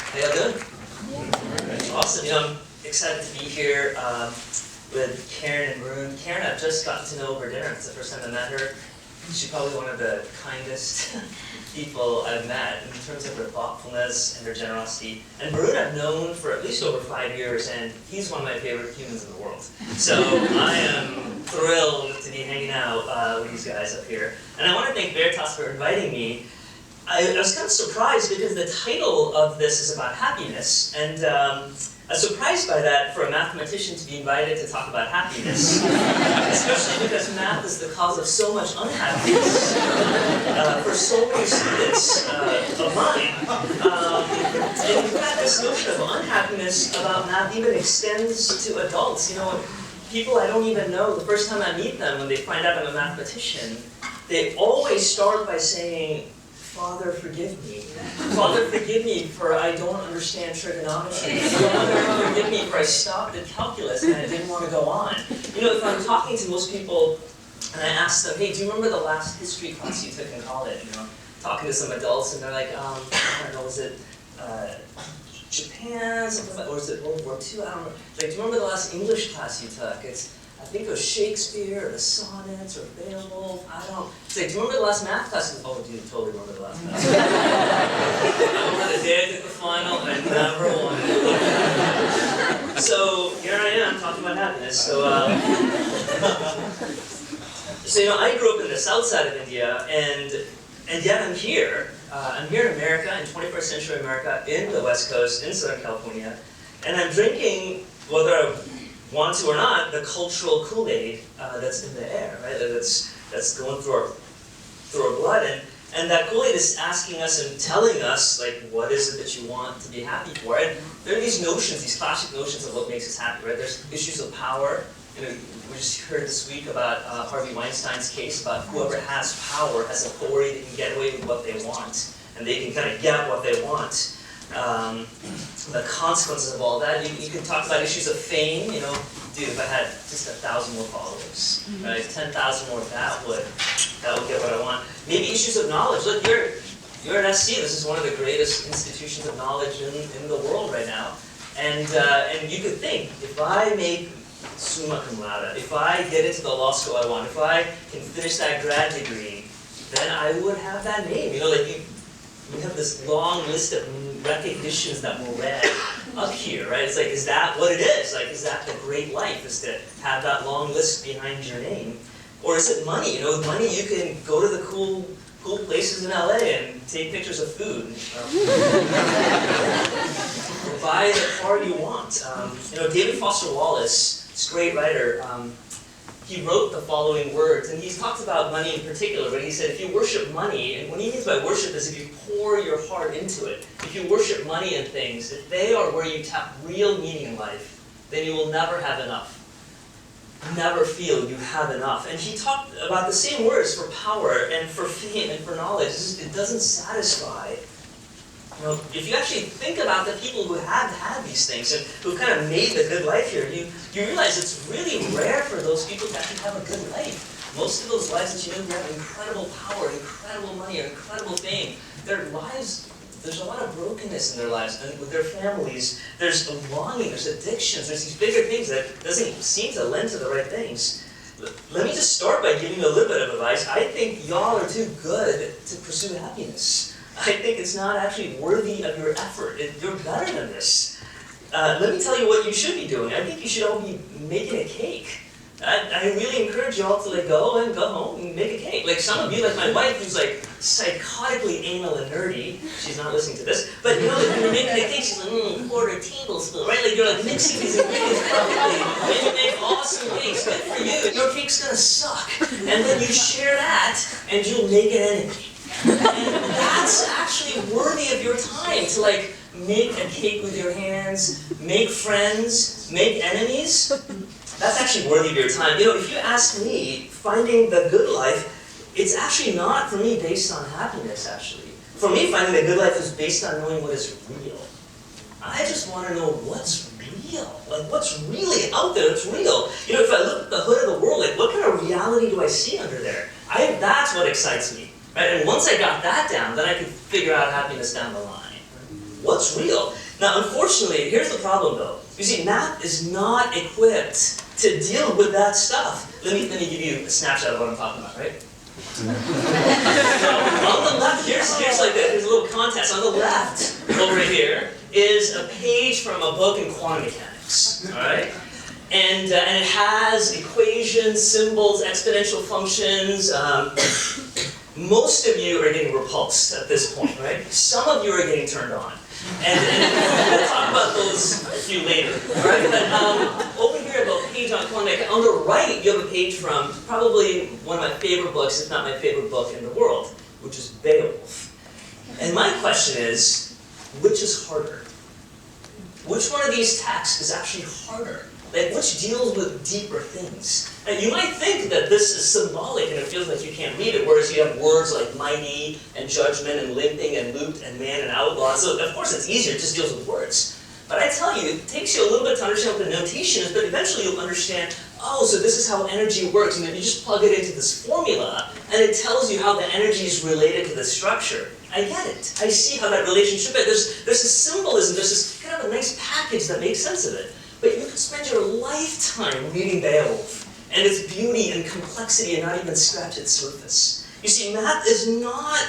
How y'all doing? Awesome. You know, I'm excited to be here with Karen and Varun. Karen, I've just gotten to know over dinner. It's the first time I met her. She's probably one of the kindest people I've met in terms of her thoughtfulness and her generosity. And Varun I've known for at least over 5 years, and he's one of my favorite humans in the world. So I am thrilled to be hanging out with these guys up here. And I want to thank Veritas for inviting me. I was kind of surprised because the title of this is about happiness, and I was surprised by that for a mathematician to be invited to talk about happiness, especially because math is the cause of so much unhappiness for so many students of mine. And in fact, this notion of unhappiness about math even extends to adults. You know, people I don't even know, the first time I meet them, when they find out I'm a mathematician, they always start by saying, "Father, forgive me. Father, forgive me for I don't understand trigonometry. Father, forgive me for I stopped at calculus and I didn't want to go on." You know, if I'm talking to most people and I ask them, "Hey, do you remember the last history class you took in college?" You know, talking to some adults and they're like, I don't know, was it Japan, something like, or is it World War II? I don't know. Like, do you remember the last English class you took? I think it was Shakespeare, or the sonnets, or Beowulf, I don't. It's like, do you remember the last math class? Oh, dude, totally remember the last math class. I remember the day I took the final, and I never won it. So, here I am, talking about happiness. So, you know, I grew up in the south side of India, and yet I'm here. I'm here in America, in 21st century America, in the West Coast, in Southern California, and I'm drinking, whether I want to or not, the cultural Kool-Aid that's in the air, right? That's going through our blood, and that Kool-Aid is asking us and telling us, like, what is it that you want to be happy for? And there are these notions, these classic notions of what makes us happy, right? There's issues of power. You know, we just heard this week about Harvey Weinstein's case about whoever has power has authority, they can get away with what they want, and they can kind of get what they want. The consequences of all that. You can talk about issues of fame. You know, dude, if I had just 1,000 more followers, right, 10,000 more, that would get what I want. Maybe issues of knowledge. Look, you're at SC. This is one of the greatest institutions of knowledge in the world right now. And you could think, if I make summa cum laude, if I get into the law school I want, if I can finish that grad degree, then I would have that name. You know, like we have this long list of recognitions that we'll read up here, right? It's like, is that what it is? Like, is that the great life, is to have that long list behind your name? Or is it money? You know, with money you can go to the cool places in LA and take pictures of food. Or buy the car you want. You know, David Foster Wallace, this great writer, he wrote the following words, and he talks about money in particular, but he said, if you worship money, and what he means by worship is if you pour your heart into it, if you worship money and things, if they are where you tap real meaning in life, then you will never have enough. Never feel you have enough. And he talked about the same words for power and for fame and for knowledge. It doesn't satisfy. You know, if you actually think about the people who have had these things and who kind of made the good life here, you realize it's really rare for those people to actually have a good life. Most of those lives that you know who have incredible power, incredible money, or incredible fame, their lives, there's a lot of brokenness in their lives, and with their families, there's a longing, there's addictions, there's these bigger things that doesn't seem to lend to the right things. Let me just start by giving you a little bit of advice. I think y'all are too good to pursue happiness. I think it's not actually worthy of your effort. You're better than this. Let me tell you what you should be doing. I think you should all be making a cake. I really encourage you all to go home and make a cake. Like some of you, like my wife, who's like psychotically anal and nerdy. She's not listening to this, but you know, like when you're making a cake, she's like, quarter tablespoon, right? Like you're like mixing these ingredients perfectly, and you make awesome cakes. Good for you. Your cake's gonna suck, and then you share that, and you'll make it anyway. And that's actually worthy of your time to like make a cake with your hands, make friends, make enemies. That's actually worthy of your time. You know, if you ask me, finding the good life, it's actually not for me based on happiness, actually. For me, finding the good life is based on knowing what is real. I just want to know what's real. Like, what's really out there that's real. You know, if I look at the hood of the world, like, what kind of reality reality do I see under there? That's what excites me, right? And once I got that down, then I could figure out happiness down the line. What's real? Now, unfortunately, here's the problem though. You see, math is not equipped to deal with that stuff. Let me give you a snapshot of what I'm talking about, right? Now, on the left, here's a little contest. On the left, over here, is a page from a book in quantum mechanics, all right? And it has equations, symbols, exponential functions. Most of you are getting repulsed at this point, right? Some of you are getting turned on. And we'll talk about those a few later, all right? But over here, about page on quantum mechanics, on the right, you have a page from probably one of my favorite books, if not my favorite book in the world, which is Beowulf. And my question is, which is harder? Which one of these texts is actually harder? Like, which deals with deeper things? Now, you might think that this is symbolic and it feels like you can't read it, whereas you have words like mighty and judgment and limping and loot and man and outlaw. So, of course, it's easier, it just deals with words. But I tell you, it takes you a little bit to understand what the notation is, but eventually you'll understand, oh, so this is how energy works. And then you just plug it into this formula, and it tells you how the energy is related to the structure. I get it. I see how that relationship is. There's this symbolism, there's this kind of a nice package that makes sense of it. But you can spend your lifetime reading Beowulf, and its beauty and complexity and not even scratch its surface. You see, math is not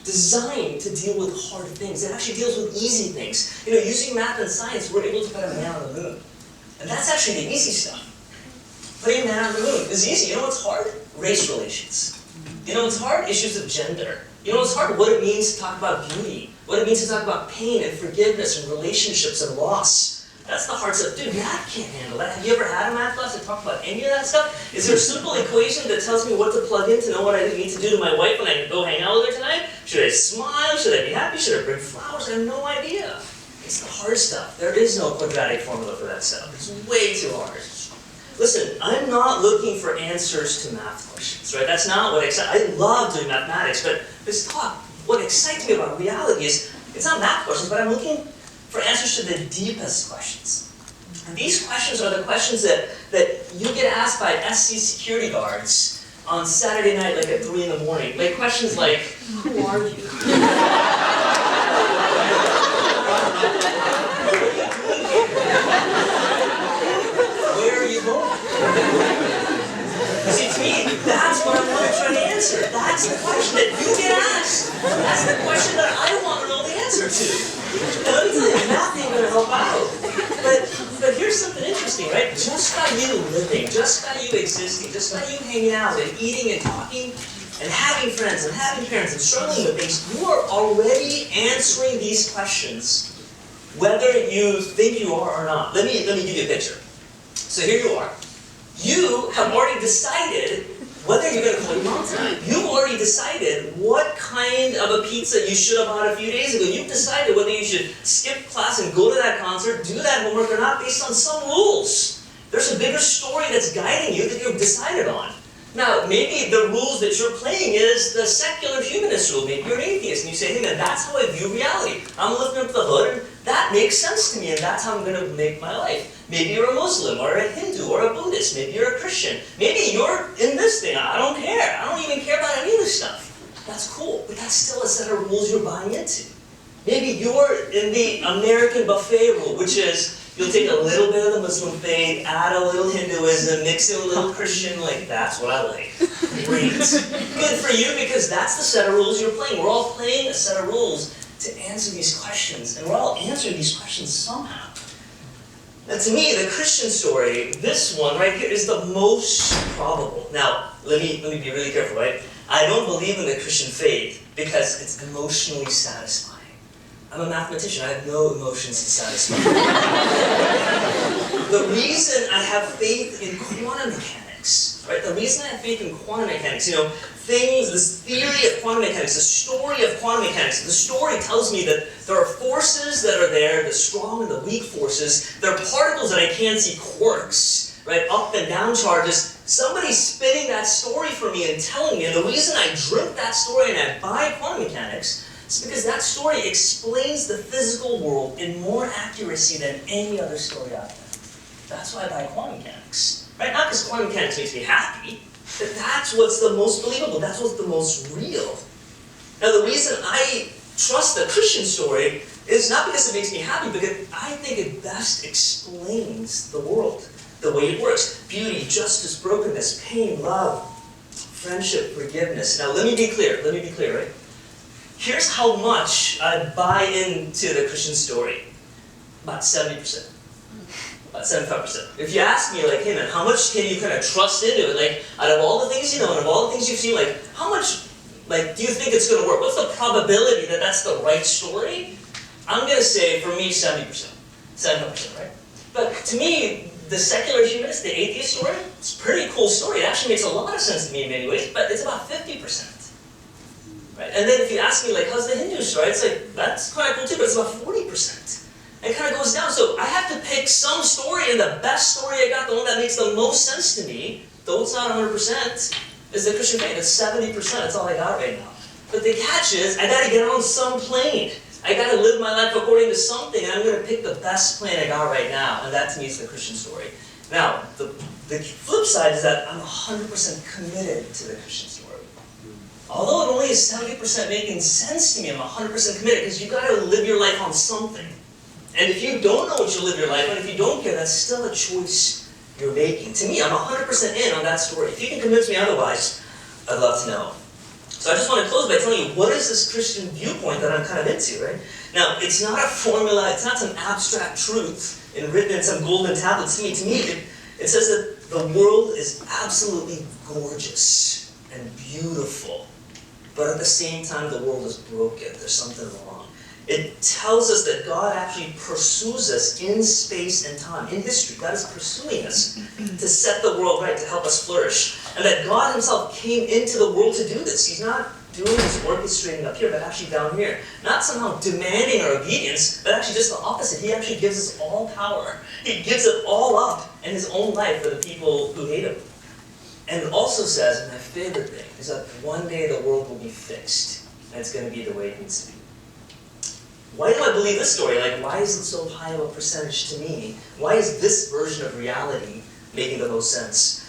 designed to deal with hard things. It actually deals with easy things. You know, using math and science, we're able to put a man on the moon. And that's actually the easy stuff. Putting a man on the moon is easy. You know what's hard? Race relations. You know what's hard? Issues of gender. You know what's hard? What it means to talk about beauty. What it means to talk about pain and forgiveness and relationships and loss. That's the hard stuff. Dude, math can't handle that. Have you ever had a math class that talked about any of that stuff? Is there a simple equation that tells me what to plug in to know what I need to do to my wife when I go hang out with her tonight? Should I smile? Should I be happy? Should I bring flowers? I have no idea. It's the hard stuff. There is no quadratic formula for that stuff. It's way too hard. Listen, I'm not looking for answers to math questions, right? That's not what excites me. I love doing mathematics, but this talk, what excites me about reality is, it's not math questions, but I'm looking for answers to the deepest questions. And these questions are the questions that you get asked by SC security guards on Saturday night, like at 3 in the morning. Like questions like, who are you? Where are you going? You see, to me, that's what I want to try to answer. That's the question that you get asked. That's the question that I want to know the answer to. And let me tell you, math ain't going to help out. But here's something interesting, right? Just by you living, just by you existing, just by you hanging out and eating and talking and having friends and having parents and struggling with things, you are already answering these questions, whether you think you are or not. Let me give you a picture. So here you are. You have already decided whether you're going to call your mom tonight. You've already decided what kind of a pizza you should have bought a few days ago. You've decided whether you should skip class and go to that concert, do that homework or not, based on some rules. There's a bigger story that's guiding you that you've decided on. Now, maybe the rules that you're playing is the secular humanist rule. Maybe you're an atheist and you say, hey man, that's how I view reality. I'm lifting up the hood and that makes sense to me and that's how I'm going to make my life. Maybe you're a Muslim or a Hindu or a Buddhist. Maybe you're a Christian. Maybe you're in this thing. I don't care. I don't even care about any of this stuff. That's cool, but that's still a set of rules you're buying into. Maybe you're in the American buffet rule, which is you'll take a little bit of the Muslim faith, add a little Hinduism, mix in a little Christian, like that's what I like. Great. Good for you because that's the set of rules you're playing. We're all playing a set of rules to answer these questions, and we're all answering these questions somehow. Now to me, the Christian story, this one right here, is the most probable. Now, let me be really careful, right? I don't believe in the Christian faith because it's emotionally satisfying. I'm a mathematician, I have no emotions to satisfy. The reason I have faith in quantum mechanics, right? The reason I have faith in quantum mechanics, this theory of quantum mechanics, the story of quantum mechanics, the story tells me that there are forces that are there, the strong and the weak forces. There are particles that I can't see, quarks, right? Up and down charges. Somebody's spinning that story for me and telling me, and the reason I drink that story and I buy quantum mechanics is because that story explains the physical world in more accuracy than any other story out there. That's why I buy quantum mechanics. Right? Not because quantum mechanics makes me happy. That's what's the most believable. That's what's the most real. Now, the reason I trust the Christian story is not because it makes me happy, because I think it best explains the world, the way it works. Beauty, justice, brokenness, pain, love, friendship, forgiveness. Now, let me be clear, right? Here's how much I buy into the Christian story. About 70%. About 75%. If you ask me, like, hey man, how much can you kind of trust into it? Like, out of all the things you know, and of all the things you've seen, like, how much, like, do you think it's going to work? What's the probability that that's the right story? I'm going to say, for me, 70%. 75%, right? But to me, the secular humanist, the atheist story, it's a pretty cool story. It actually makes a lot of sense to me in many ways, but it's about 50%. Right? And then if you ask me, like, how's the Hindu story? It's like, that's kind of cool too, but it's about 40%. It kind of goes down. So I have to pick some story, and the best story I got, the one that makes the most sense to me, though it's not 100%, is the Christian faith. It's 70%. That's all I got right now. But the catch is, I got to get on some plane. I got to live my life according to something, and I'm going to pick the best plane I got right now, and that to me is the Christian story. Now, the flip side is that I'm 100% committed to the Christian story. Although it only is 70% making sense to me, I'm 100% committed, because you've got to live your life on something. And if you don't know what you live your life on, if you don't care, that's still a choice you're making. To me, I'm 100% in on that story. If you can convince me otherwise, I'd love to know. So I just want to close by telling you, what is this Christian viewpoint that I'm kind of into, right? Now, it's not a formula, it's not some abstract truth written in some golden tablets. To me, it says that the world is absolutely gorgeous and beautiful. But at the same time, the world is broken. There's something wrong. It tells us that God actually pursues us in space and time, in history. God is pursuing us to set the world right, to help us flourish. And that God himself came into the world to do this. He's not doing his orchestrating up here, but actually down here. Not somehow demanding our obedience, but actually just the opposite. He actually gives us all power. He gives it all up in his own life for the people who hate him. And it also says, and my favorite thing, is that one day the world will be fixed, and it's going to be the way it needs to be. Why do I believe this story? Like, why is it so high of a percentage to me? Why is this version of reality making the most sense?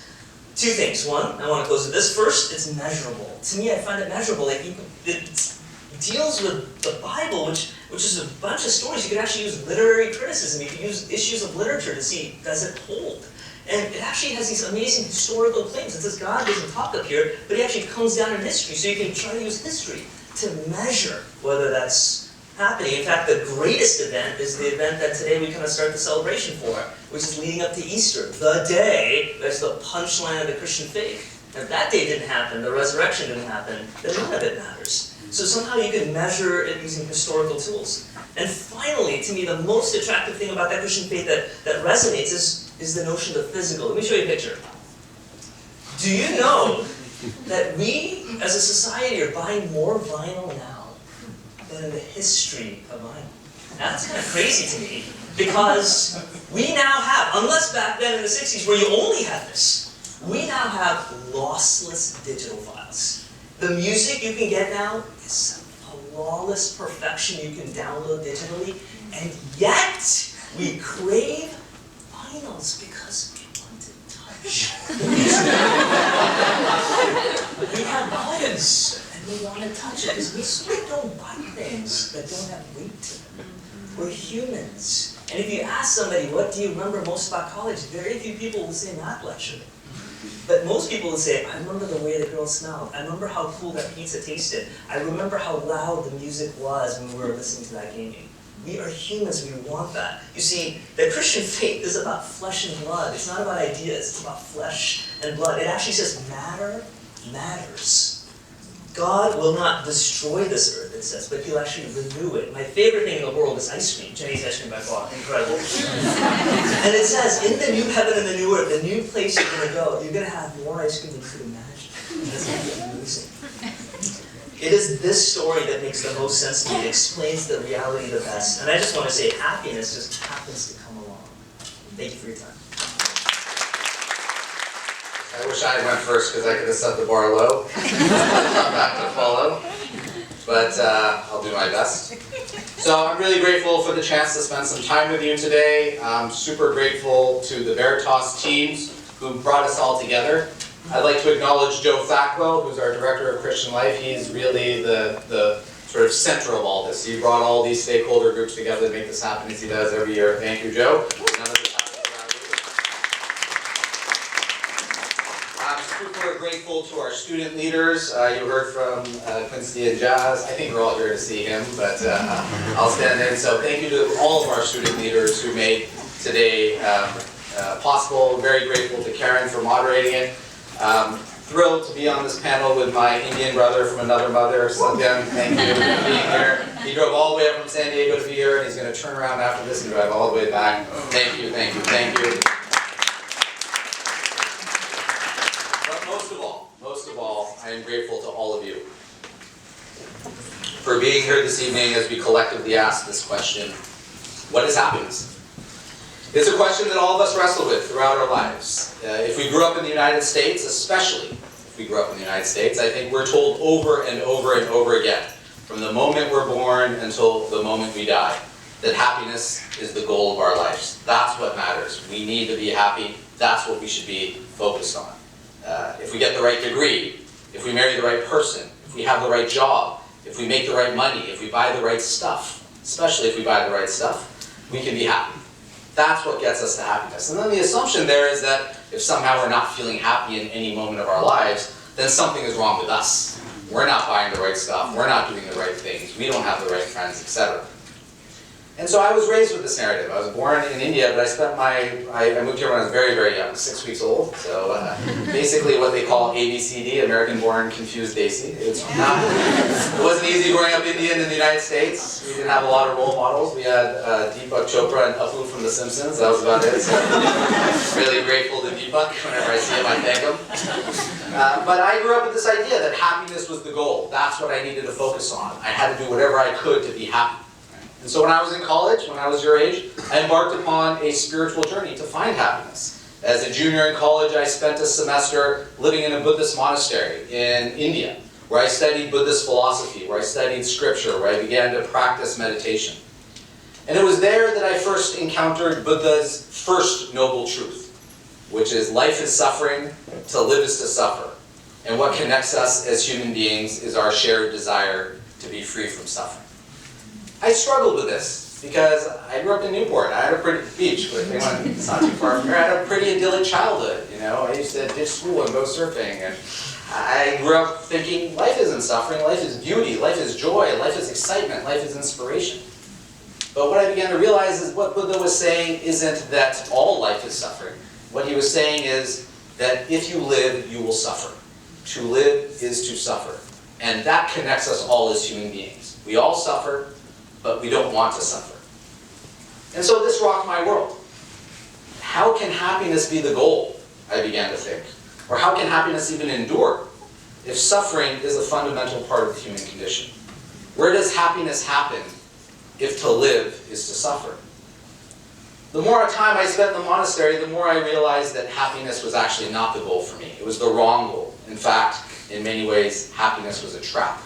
Two things. One, I want to close with this. First, it's measurable. To me, I find it measurable. Like, it deals with the Bible, which is a bunch of stories. You can actually use literary criticism. You can use issues of literature to see, does it hold? And it actually has these amazing historical claims. It says God doesn't talk up here, but he actually comes down in history. So you can try to use history to measure whether that's happening. In fact, the greatest event is the event that today we kind of start the celebration for, which is leading up to Easter, the day that's the punchline of the Christian faith. And if that day didn't happen, the resurrection didn't happen, then none of it matters. So somehow you can measure it using historical tools. And finally, to me, the most attractive thing about that Christian faith that resonates is the notion of the physical. Let me show you a picture. Do you know that we, as a society, are buying more vinyl now than in the history of vinyl? That's kind of crazy to me, because we now have, unless back then in the 60s where you only had this, we now have lossless digital files. The music you can get now is a flawless perfection you can download digitally, and yet we crave vinyls because we want to touch. We have buttons. We want to touch it, because we sort of don't buy things that don't have weight to them. We're humans. And if you ask somebody, what do you remember most about college? Very few people will say math lecture. But most people will say, I remember the way the girl smelled. I remember how cool that pizza tasted. I remember how loud the music was when we were listening to that gaming. We are humans, we want that. You see, the Christian faith is about flesh and blood. It's not about ideas, it's about flesh and blood. It actually says matter matters. God will not destroy this earth, it says, but he'll actually renew it. My favorite thing in the world is ice cream. Jenny's ice cream by far, incredible. And it says, in the new heaven and the new earth, the new place you're going to go, you're going to have more ice cream than you could imagine. And that's going to be amazing. It is this story that makes the most sense to me. It explains the reality the best. And I just want to say, happiness just happens to come along. Thank you for your time. I wish I went first, because I could have set the bar low. Come back to follow. But I'll do my best. So I'm really grateful for the chance to spend some time with you today. I'm super grateful to the Veritas teams who brought us all together. I'd like to acknowledge Joe Thackwell, who's our Director of Christian Life. He's really the sort of center of all this. He brought all these stakeholder groups together to make this happen as he does every year. Thank you, Joe. None of this happens without you. I'm super grateful to our student leaders. You heard from Quincy and Jazz. I think we're all here to see him, but I'll stand in. So thank you to all of our student leaders who made today possible. Very grateful to Karen for moderating it. Thrilled to be on this panel with my Indian brother from another mother, Satyan. Thank you for being here. He drove all the way up from San Diego to be here, and he's going to turn around after this and drive all the way back. Thank you, thank you, thank you. But most of all, I am grateful to all of you for being here this evening as we collectively ask this question: what is happiness? It's a question that all of us wrestle with throughout our lives. If we grew up in the United States, especially if we grew up in the United States, I think we're told over and over and over again, from the moment we're born until the moment we die, that happiness is the goal of our lives. That's what matters. We need to be happy. That's what we should be focused on. If we get the right degree, if we marry the right person, if we have the right job, if we make the right money, if we buy the right stuff, especially if we buy the right stuff, we can be happy. That's what gets us to happiness. And then the assumption there is that if somehow we're not feeling happy in any moment of our lives, then something is wrong with us. We're not buying the right stuff, we're not doing the right things, we don't have the right friends, etc. And so I was raised with this narrative. I was born in India, but I moved here when I was very, very young, 6 weeks old. So basically what they call ABCD, American Born Confused Daisy. It wasn't easy growing up Indian in the United States. We didn't have a lot of role models. We had Deepak Chopra and Apu from The Simpsons. That was about it. So really grateful to Deepak. Whenever I see him, I thank him. But I grew up with this idea that happiness was the goal. That's what I needed to focus on. I had to do whatever I could to be happy. And so when I was in college, when I was your age, I embarked upon a spiritual journey to find happiness. As a junior in college, I spent a semester living in a Buddhist monastery in India, where I studied Buddhist philosophy, where I studied scripture, where I began to practice meditation. And it was there that I first encountered Buddha's first noble truth, which is life is suffering, to live is to suffer. And what connects us as human beings is our shared desire to be free from suffering. I struggled with this because I grew up in Newport. I had a pretty beach, but it's not too far from here. I had a pretty idyllic childhood. You know, I used to ditch school and go surfing, and I grew up thinking life isn't suffering, life is beauty, life is joy, life is excitement, life is inspiration. But what I began to realize is what Buddha was saying isn't that all life is suffering. What he was saying is that if you live, you will suffer. To live is to suffer. And that connects us all as human beings. We all suffer, but we don't want to suffer. And so this rocked my world. How can happiness be the goal? I began to think. Or how can happiness even endure if suffering is a fundamental part of the human condition? Where does happiness happen if to live is to suffer? The more time I spent in the monastery, the more I realized that happiness was actually not the goal for me. It was the wrong goal. In fact, in many ways, happiness was a trap.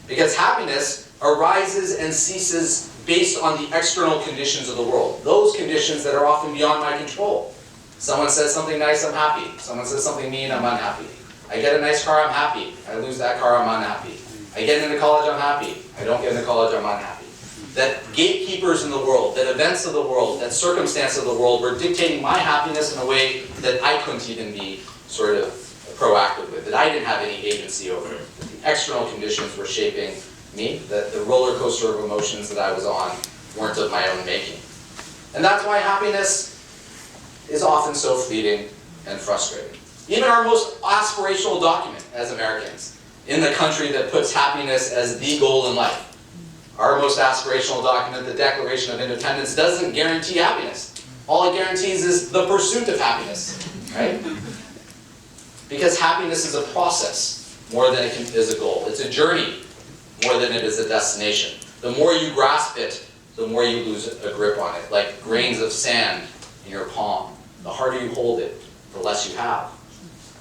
Because happiness arises and ceases based on the external conditions of the world. Those conditions that are often beyond my control. Someone says something nice, I'm happy. Someone says something mean, I'm unhappy. I get a nice car, I'm happy. I lose that car, I'm unhappy. I get into college, I'm happy. I don't get into college, I'm unhappy. That gatekeepers in the world, that events of the world, that circumstances of the world were dictating my happiness in a way that I couldn't even be sort of proactive with, that I didn't have any agency over. The external conditions were shaping me, that the roller coaster of emotions that I was on weren't of my own making. And that's why happiness is often so fleeting and frustrating. Even our most aspirational document as Americans, in the country that puts happiness as the goal in life, our most aspirational document, the Declaration of Independence, doesn't guarantee happiness. All it guarantees is the pursuit of happiness, right? Because happiness is a process more than it is a goal. It's a journey more than it is a destination. The more you grasp it, the more you lose a grip on it, like grains of sand in your palm. The harder you hold it, the less you have.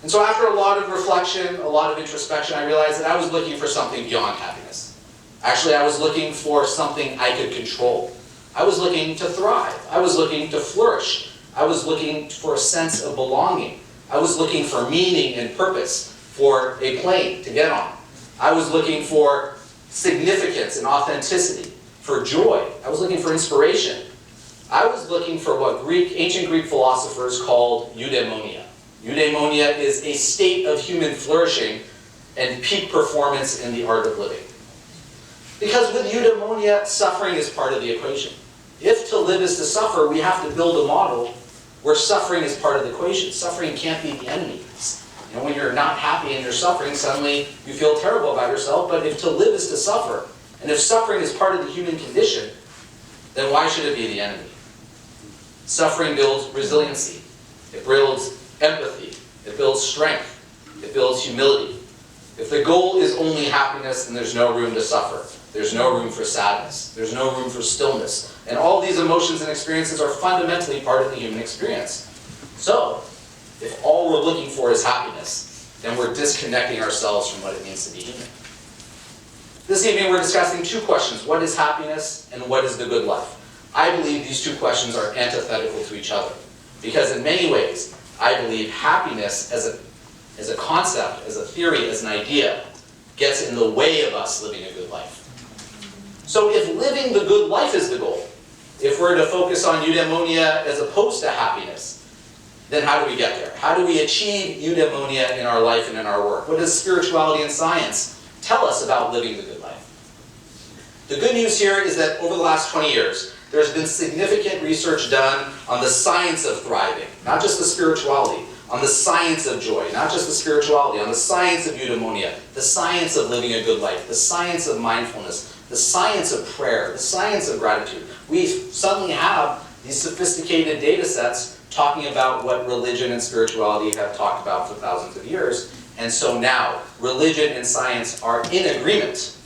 And so after a lot of reflection, a lot of introspection, I realized that I was looking for something beyond happiness. Actually, I was looking for something I could control. I was looking to thrive. I was looking to flourish. I was looking for a sense of belonging. I was looking for meaning and purpose for a plane to get on. I was looking for significance and authenticity, for joy. I was looking for inspiration. I was looking for what ancient Greek philosophers called eudaimonia. Eudaimonia is a state of human flourishing and peak performance in the art of living. Because with eudaimonia, suffering is part of the equation. If to live is to suffer, we have to build a model where suffering is part of the equation. Suffering can't be the enemy. And when you're not happy and you're suffering, suddenly you feel terrible about yourself. But if to live is to suffer, and if suffering is part of the human condition, then why should it be the enemy? Suffering builds resiliency. It builds empathy. It builds strength. It builds humility. If the goal is only happiness, then there's no room to suffer. There's no room for sadness. There's no room for stillness. And all these emotions and experiences are fundamentally part of the human experience. So, if all we're looking for is happiness, then we're disconnecting ourselves from what it means to be human. This evening we're discussing two questions. What is happiness and what is the good life? I believe these two questions are antithetical to each other. Because in many ways, I believe happiness as a concept, as a theory, as an idea, gets in the way of us living a good life. So if living the good life is the goal, if we're to focus on eudaimonia as opposed to happiness, then how do we get there? How do we achieve eudaimonia in our life and in our work? What does spirituality and science tell us about living the good life? The good news here is that over the last 20 years, there's been significant research done on the science of thriving, not just the spirituality, on the science of joy, not just the spirituality, on the science of eudaimonia, the science of living a good life, the science of mindfulness, the science of prayer, the science of gratitude. We suddenly have these sophisticated data sets talking about what religion and spirituality have talked about for thousands of years. And so now, religion and science are in agreement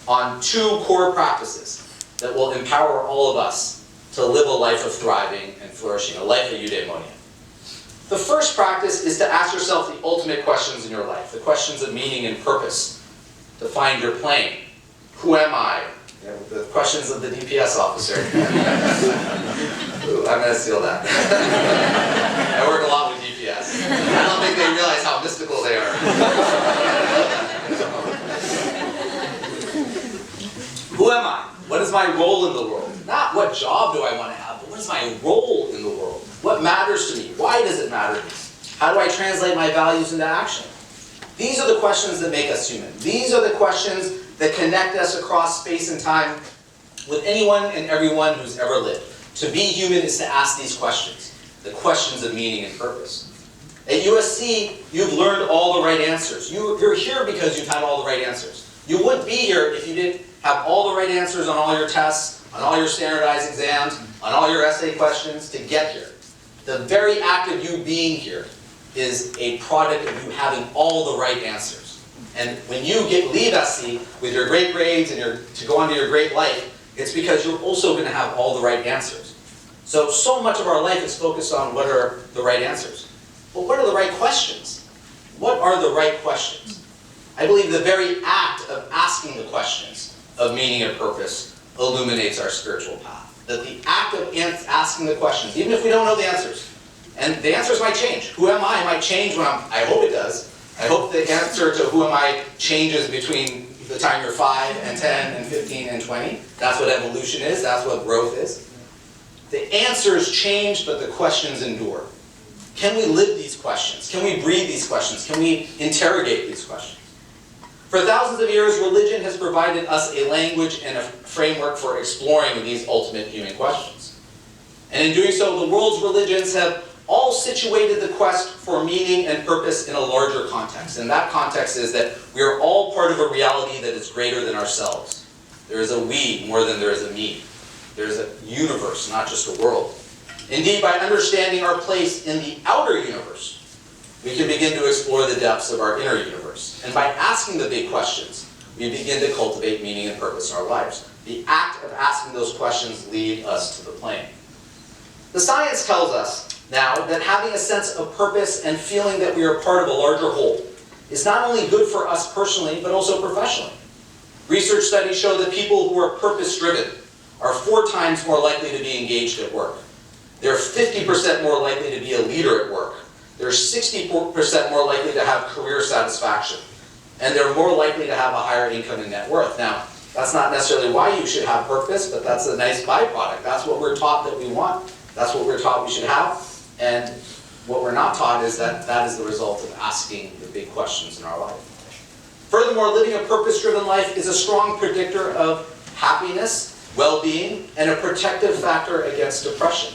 on two core practices that will empower all of us to live a life of thriving and flourishing, a life of eudaimonia. The first practice is to ask yourself the ultimate questions in your life, the questions of meaning and purpose, to find your plane. Who am I? You know, the questions of the DPS officer. Ooh, I'm going to steal that. I work a lot with DPS. I don't think they realize how mystical they are. Who am I? What is my role in the world? Not what job do I want to have, but what is my role in the world? What matters to me? Why does it matter to me? How do I translate my values into action? These are the questions that make us human. These are the questions that connect us across space and time with anyone and everyone who's ever lived. To be human is to ask these questions, the questions of meaning and purpose. At USC, you've learned all the right answers. You're here because you've had all the right answers. You wouldn't be here if you didn't have all the right answers on all your tests, on all your standardized exams, on all your essay questions to get here. The very act of you being here is a product of you having all the right answers. And when you leave SC with your great grades and to go on to your great life, it's because you're also going to have all the right answers. So much of our life is focused on what are the right answers. Well, what are the right questions? What are the right questions? I believe the very act of asking the questions of meaning and purpose illuminates our spiritual path. That the act of asking the questions, even if we don't know the answers, and the answers might change. Who am I might change when I hope it does. I hope the answer to who am I changes between the time you're 5 and 10 and 15 and 20. That's what evolution is. That's what growth is. The answers change, but the questions endure. Can we live these questions? Can we breathe these questions? Can we interrogate these questions? For thousands of years, religion has provided us a language and a framework for exploring these ultimate human questions. And in doing so, the world's religions have all situated the quest for meaning and purpose in a larger context. And that context is that we are all part of a reality that is greater than ourselves. There is a we more than there is a me. There is a universe, not just a world. Indeed, by understanding our place in the outer universe, we can begin to explore the depths of our inner universe. And by asking the big questions, we begin to cultivate meaning and purpose in our lives. The act of asking those questions lead us to the plane. The science tells us now that having a sense of purpose and feeling that we are part of a larger whole is not only good for us personally, but also professionally. Research studies show that people who are purpose-driven are 4 times more likely to be engaged at work. They're 50% more likely to be a leader at work. they're 60% more likely to have career satisfaction, and they're more likely to have a higher income and net worth. Now, that's not necessarily why you should have purpose, but that's a nice byproduct. That's what we're taught that we want. That's what we're taught we should have. And what we're not taught is that that is the result of asking the big questions in our life. Furthermore, living a purpose-driven life is a strong predictor of happiness, well-being, and a protective factor against depression.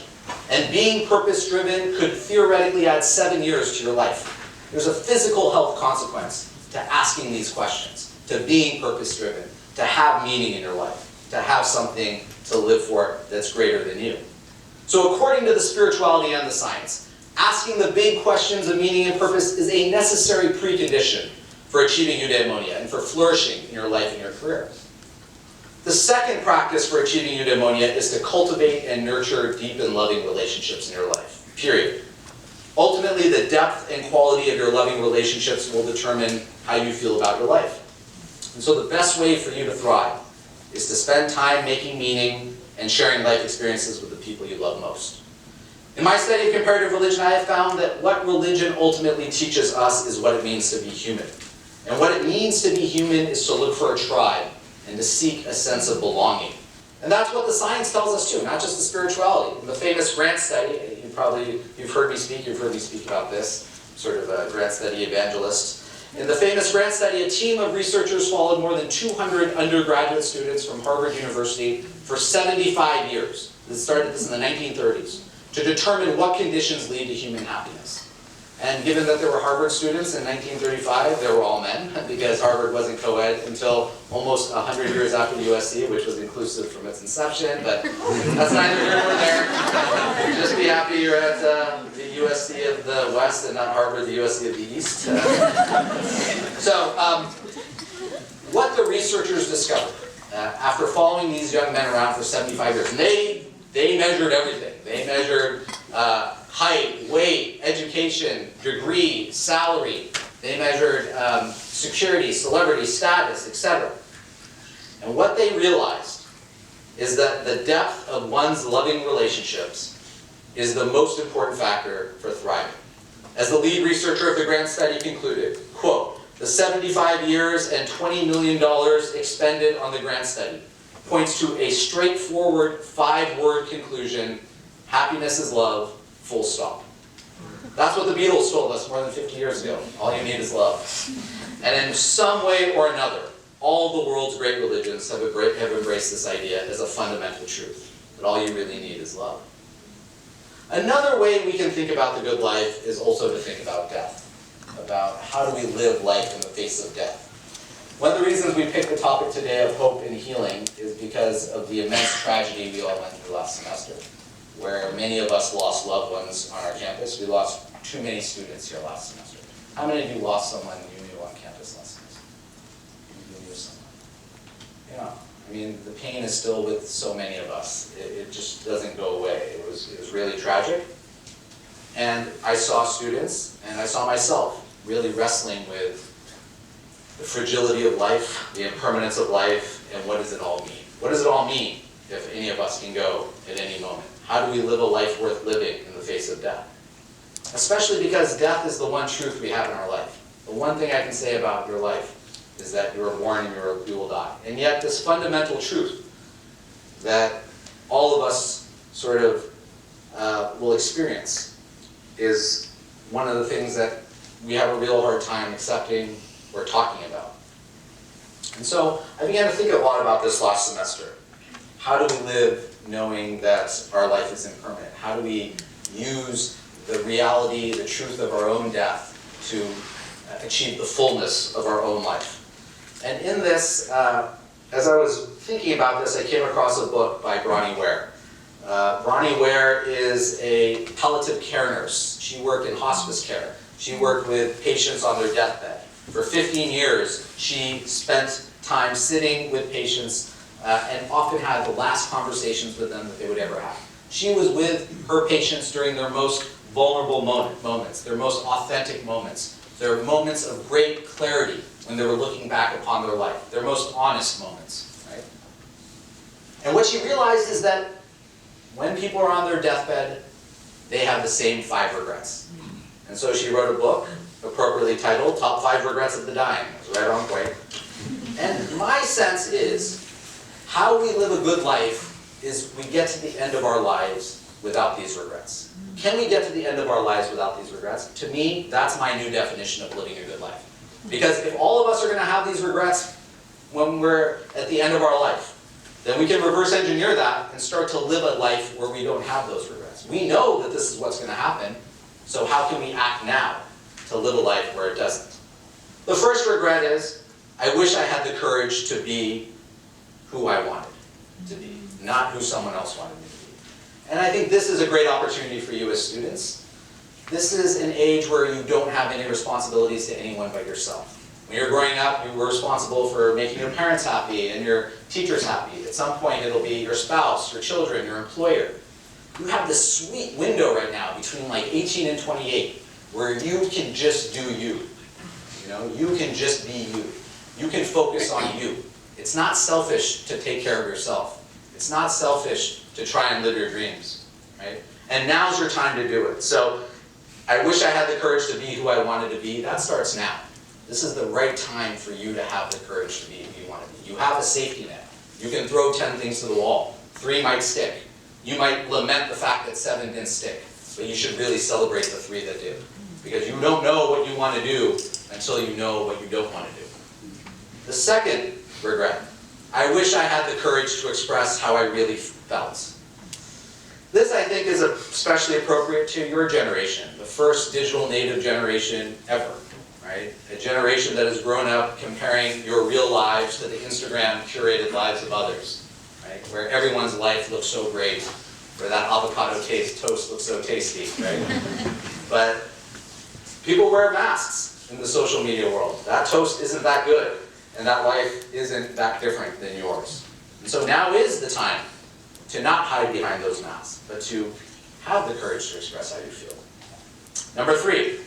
And being purpose-driven could theoretically add 7 years to your life. There's a physical health consequence to asking these questions, to being purpose-driven, to have meaning in your life, to have something to live for that's greater than you. So according to the spirituality and the science, asking the big questions of meaning and purpose is a necessary precondition for achieving eudaimonia and for flourishing in your life and your career. The second practice for achieving eudaimonia is to cultivate and nurture deep and loving relationships in your life, period. Ultimately, the depth and quality of your loving relationships will determine how you feel about your life. And so the best way for you to thrive is to spend time making meaning and sharing life experiences with the people you love most. In my study of comparative religion, I have found that what religion ultimately teaches us is what it means to be human. And what it means to be human is to look for a tribe and to seek a sense of belonging. And that's what the science tells us too, not just the spirituality. In the famous Grant study, you've heard me speak about this, sort of a Grant study evangelist. In the famous Grant study, a team of researchers followed more than 200 undergraduate students from Harvard University for 75 years. This started in the 1930s, to determine what conditions lead to human happiness. And given that there were Harvard students in 1935, they were all men, because Harvard wasn't co-ed until almost 100 years after the USC, which was inclusive from its inception, but that's neither here nor there. Just be happy you're at the USC of the West and not Harvard, the USC of the East. What the researchers discovered after following these young men around for 75 years, and they measured everything. They measured height, weight, education, degree, salary. They measured security, celebrity, status, etc. And what they realized is that the depth of one's loving relationships is the most important factor for thriving. As the lead researcher of the Grant study concluded, quote, "The 75 years and $20 million expended on the Grant study points to a straightforward 5-word conclusion: happiness is love, full stop." That's what the Beatles told us more than 50 years ago. All you need is love. And in some way or another, all the world's great religions have embraced this idea as a fundamental truth, that all you really need is love. Another way we can think about the good life is also to think about death, about how do we live life in the face of death. One of the reasons we picked the topic today of hope and healing is because of the immense tragedy we all went through last semester, where many of us lost loved ones on our campus. We lost too many students here last semester. How many of you lost someone you knew on campus last semester? You knew someone. Yeah, I mean, the pain is still with so many of us. It just doesn't go away. It was really tragic. And I saw students, and I saw myself really wrestling with the fragility of life, the impermanence of life, and what does it all mean? What does it all mean if any of us can go at any moment? How do we live a life worth living in the face of death? Especially because death is the one truth we have in our life. The one thing I can say about your life is that you are born and you will die. And yet this fundamental truth that all of us sort of will experience is one of the things that we have a real hard time accepting or talking about. And so I began to think a lot about this last semester. How do we live knowing that our life is impermanent? How do we use the reality, the truth of our own death to achieve the fullness of our own life? And in this, as I was thinking about this, I came across a book by Bronnie Ware. Bronnie Ware is a palliative care nurse. She worked in hospice care. She worked with patients on their deathbed. For 15 years, she spent time sitting with patients and often had the last conversations with them that they would ever have. She was with her patients during their most vulnerable moments, their most authentic moments, their moments of great clarity when they were looking back upon their life, their most honest moments, right? And what she realized is that when people are on their deathbed, they have the same 5 regrets. And so she wrote a book, appropriately titled, Top 5 Regrets of the Dying. It was right on point. And my sense is, how we live a good life is we get to the end of our lives without these regrets. Can we get to the end of our lives without these regrets? To me, that's my new definition of living a good life. Because if all of us are going to have these regrets when we're at the end of our life, then we can reverse engineer that and start to live a life where we don't have those regrets. We know that this is what's going to happen, so how can we act now to live a life where it doesn't? The first regret is, I wish I had the courage to be who I wanted to be, not who someone else wanted me to be. And I think this is a great opportunity for you as students. This is an age where you don't have any responsibilities to anyone but yourself. When you're growing up, you were responsible for making your parents happy and your teachers happy. At some point, it'll be your spouse, your children, your employer. You have this sweet window right now between like 18 and 28 where you can just do you. You know, you can just be you. You can focus on you. It's not selfish to take care of yourself. It's not selfish to try and live your dreams, right? And now's your time to do it. So I wish I had the courage to be who I wanted to be. That starts now. This is the right time for you to have the courage to be who you want to be. You have a safety net. You can throw 10 things to the wall. 3 might stick. You might lament the fact that 7 didn't stick, but you should really celebrate the 3 that did. Because you don't know what you want to do until you know what you don't want to do. The second regret, I wish I had the courage to express how I really felt. This, I think, is especially appropriate to your generation, the first digital native generation ever, right? A generation that has grown up comparing your real lives to the Instagram curated lives of others, right? Where everyone's life looks so great, where that avocado toast looks so tasty, right? But people wear masks in the social media world. That toast isn't that good, and that life isn't that different than yours. And so now is the time to not hide behind those masks, but to have the courage to express how you feel. Number 3,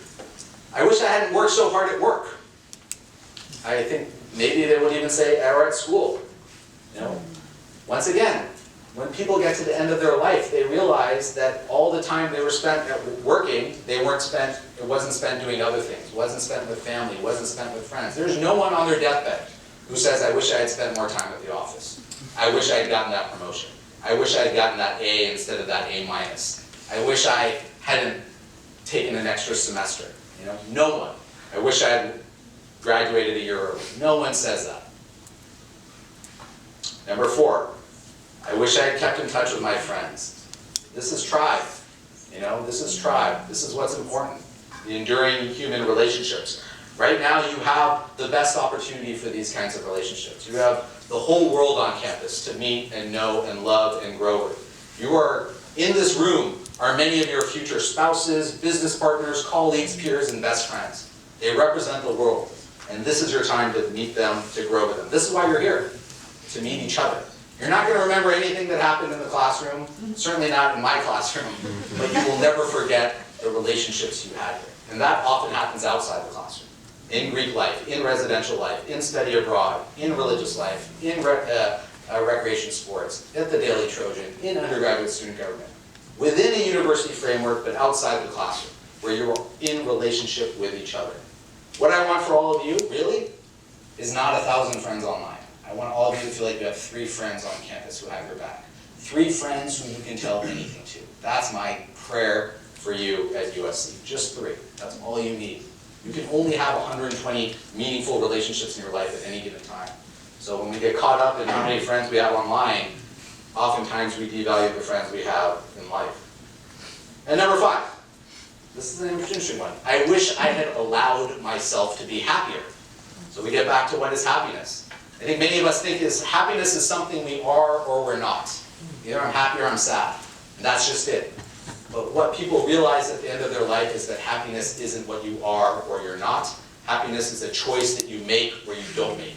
I wish I hadn't worked so hard at work. I think maybe they would even say, or at school. You know, once again, when people get to the end of their life, they realize that all the time they were spent at working, it wasn't spent doing other things. It wasn't spent with family, it wasn't spent with friends. There's no one on their deathbed who says, I wish I had spent more time at the office. I wish I had gotten that promotion. I wish I had gotten that A instead of that A-. I wish I hadn't taken an extra semester. You know, no one. I wish I had graduated a year early. No one says that. Number 4, I wish I had kept in touch with my friends. This is tribe. You know, this is tribe. This is what's important. The enduring human relationships. Right now, you have the best opportunity for these kinds of relationships. You have the whole world on campus to meet and know and love and grow with. You are, in this room, are many of your future spouses, business partners, colleagues, peers, and best friends. They represent the world. And this is your time to meet them, to grow with them. This is why you're here, to meet each other. You're not going to remember anything that happened in the classroom, certainly not in my classroom, but you will never forget the relationships you had here. And that often happens outside the classroom. In Greek life, in residential life, in study abroad, in religious life, in recreation sports, at the Daily Trojan, in undergraduate student government. Within a university framework, but outside the classroom, where you're in relationship with each other. What I want for all of you, really, is not 1,000 friends online. I want all of you to feel like you have 3 friends on campus who have your back. 3 friends who you can tell anything to. That's my prayer for you at USC. Just 3. That's all you need. You can only have 120 meaningful relationships in your life at any given time. So when we get caught up in how many friends we have online, oftentimes we devalue the friends we have in life. And number 5, this is an interesting one. I wish I had allowed myself to be happier. So we get back to what is happiness. I think many of us think happiness is something we are or we're not. Either I'm happy or I'm sad. And that's just it. But what people realize at the end of their life is that happiness isn't what you are or you're not. Happiness is a choice that you make or you don't make.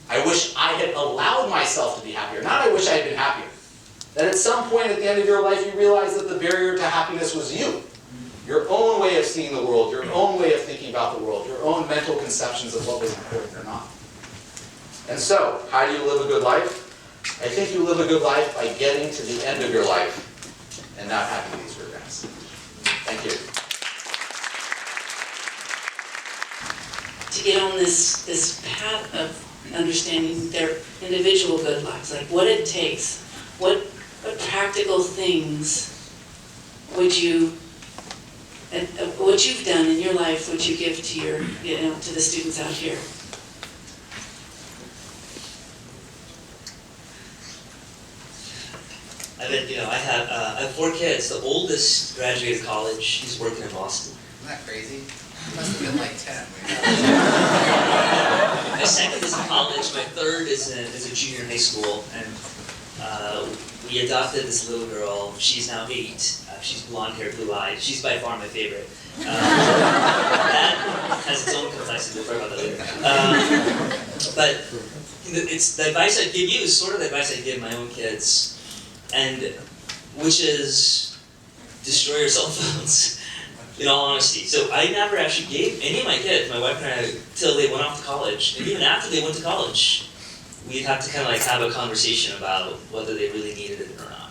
I wish I had allowed myself to be happier. Not I wish I had been happier. That at some point at the end of your life you realize that the barrier to happiness was you. Your own way of seeing the world, your own way of thinking about the world, your own mental conceptions of what was important or not. And so, how do you live a good life? I think you live a good life by getting to the end of your life and not having these regrets. Thank you. to get on this path of understanding their individual good lives, like what it takes, what practical things would you, what you've done in your life would you give to your, to the students out here? I have 4 kids. The oldest graduated college. He's working in Boston. Isn't that crazy? It must have been like 10. My second is in college. My third is a junior in high school, and we adopted this little girl. She's now 8. She's blonde hair, blue eyed. She's by far my favorite. That has its own complexity. We'll talk about that later. But it's the advice I give you is sort of the advice I give my own kids, and which is destroy your cell phones. In all honesty. So I never actually gave any of my kids, my wife and I, till they went off to college. And even after they went to college, we'd have to kind of like have a conversation about whether they really needed it or not.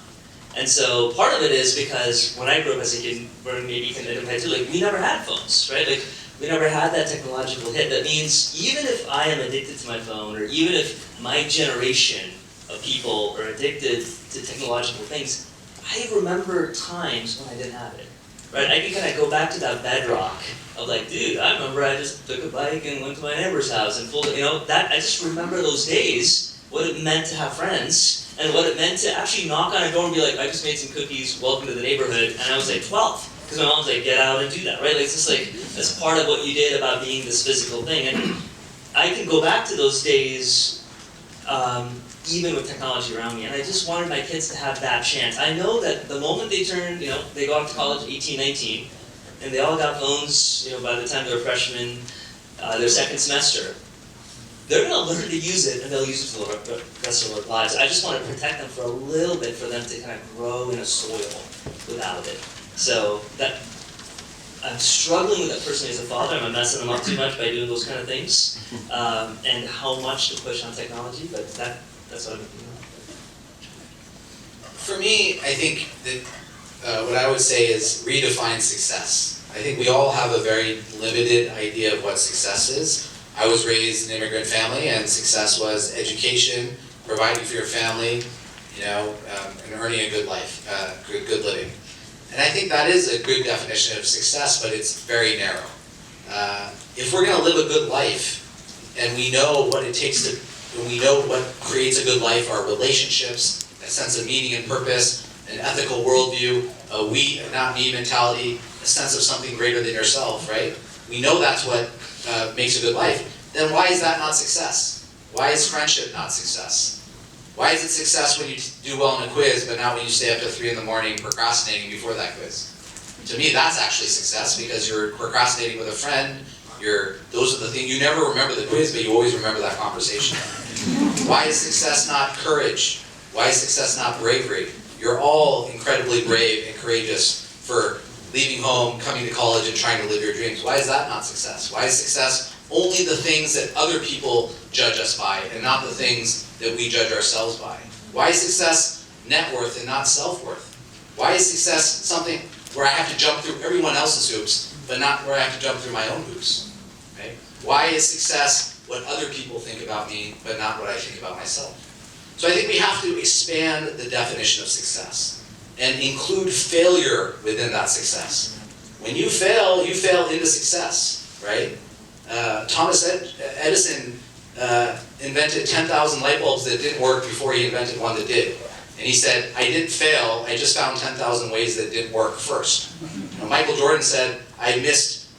And so part of it is because when I grew up as a kid, Varun maybe you can identify too, like we never had phones, right? Like we never had that technological hit. That means even if I am addicted to my phone, or even if my generation of people are addicted to technological things, I remember times when I didn't have it. Right, I can kind of go back to that bedrock of like, dude, I remember I just took a bike and went to my neighbor's house and pulled it, that I just remember those days, what it meant to have friends, and what it meant to actually knock on a door and be like, I just made some cookies, welcome to the neighborhood, and I was like 12, because my mom's like, get out and do that, right? Like, it's just like, that's part of what you did about being this physical thing, and I can go back to those days, even with technology around me, and I just wanted my kids to have that chance. I know that the moment they turn, they go off to college 18, 19, and they all got phones, by the time they're freshmen, their second semester, they're going to learn to use it, and they'll use it for the rest of their lives. I just want to protect them for a little bit, for them to kind of grow in a soil without it. So that I'm struggling with that personally as a father. I'm messing them up too much by doing those kind of things, and how much to push on technology, but that's what I'm doing. For me, I think that what I would say is redefine success. I think we all have a very limited idea of what success is. I was raised in an immigrant family, and success was education, providing for your family, and earning a good life, good living. And I think that is a good definition of success, but it's very narrow. If we're going to live a good life, and we know what it takes to, and we know what creates a good life, our relationships, a sense of meaning and purpose, an ethical worldview, a we, not me mentality, a sense of something greater than yourself, right? We know that's what makes a good life. Then why is that not success? Why is friendship not success? Why is it success when you do well in a quiz, but not when you stay up till 3 in the morning procrastinating before that quiz? To me, that's actually success, because you're procrastinating with a friend. Those are the things, you never remember the quiz, but you always remember that conversation. Why is success not courage? Why is success not bravery? You're all incredibly brave and courageous for leaving home, coming to college, and trying to live your dreams. Why is that not success? Why is success only the things that other people judge us by, and not the things that we judge ourselves by? Why is success net worth and not self-worth? Why is success something where I have to jump through everyone else's hoops, but not where I have to jump through my own hoops? Right? Why is success what other people think about me, but not what I think about myself? So I think we have to expand the definition of success and include failure within that success. When you fail into success, right? Thomas Edison invented 10,000 light bulbs that didn't work before he invented one that did. And he said, I didn't fail, I just found 10,000 ways that didn't work first. Michael Jordan said, I missed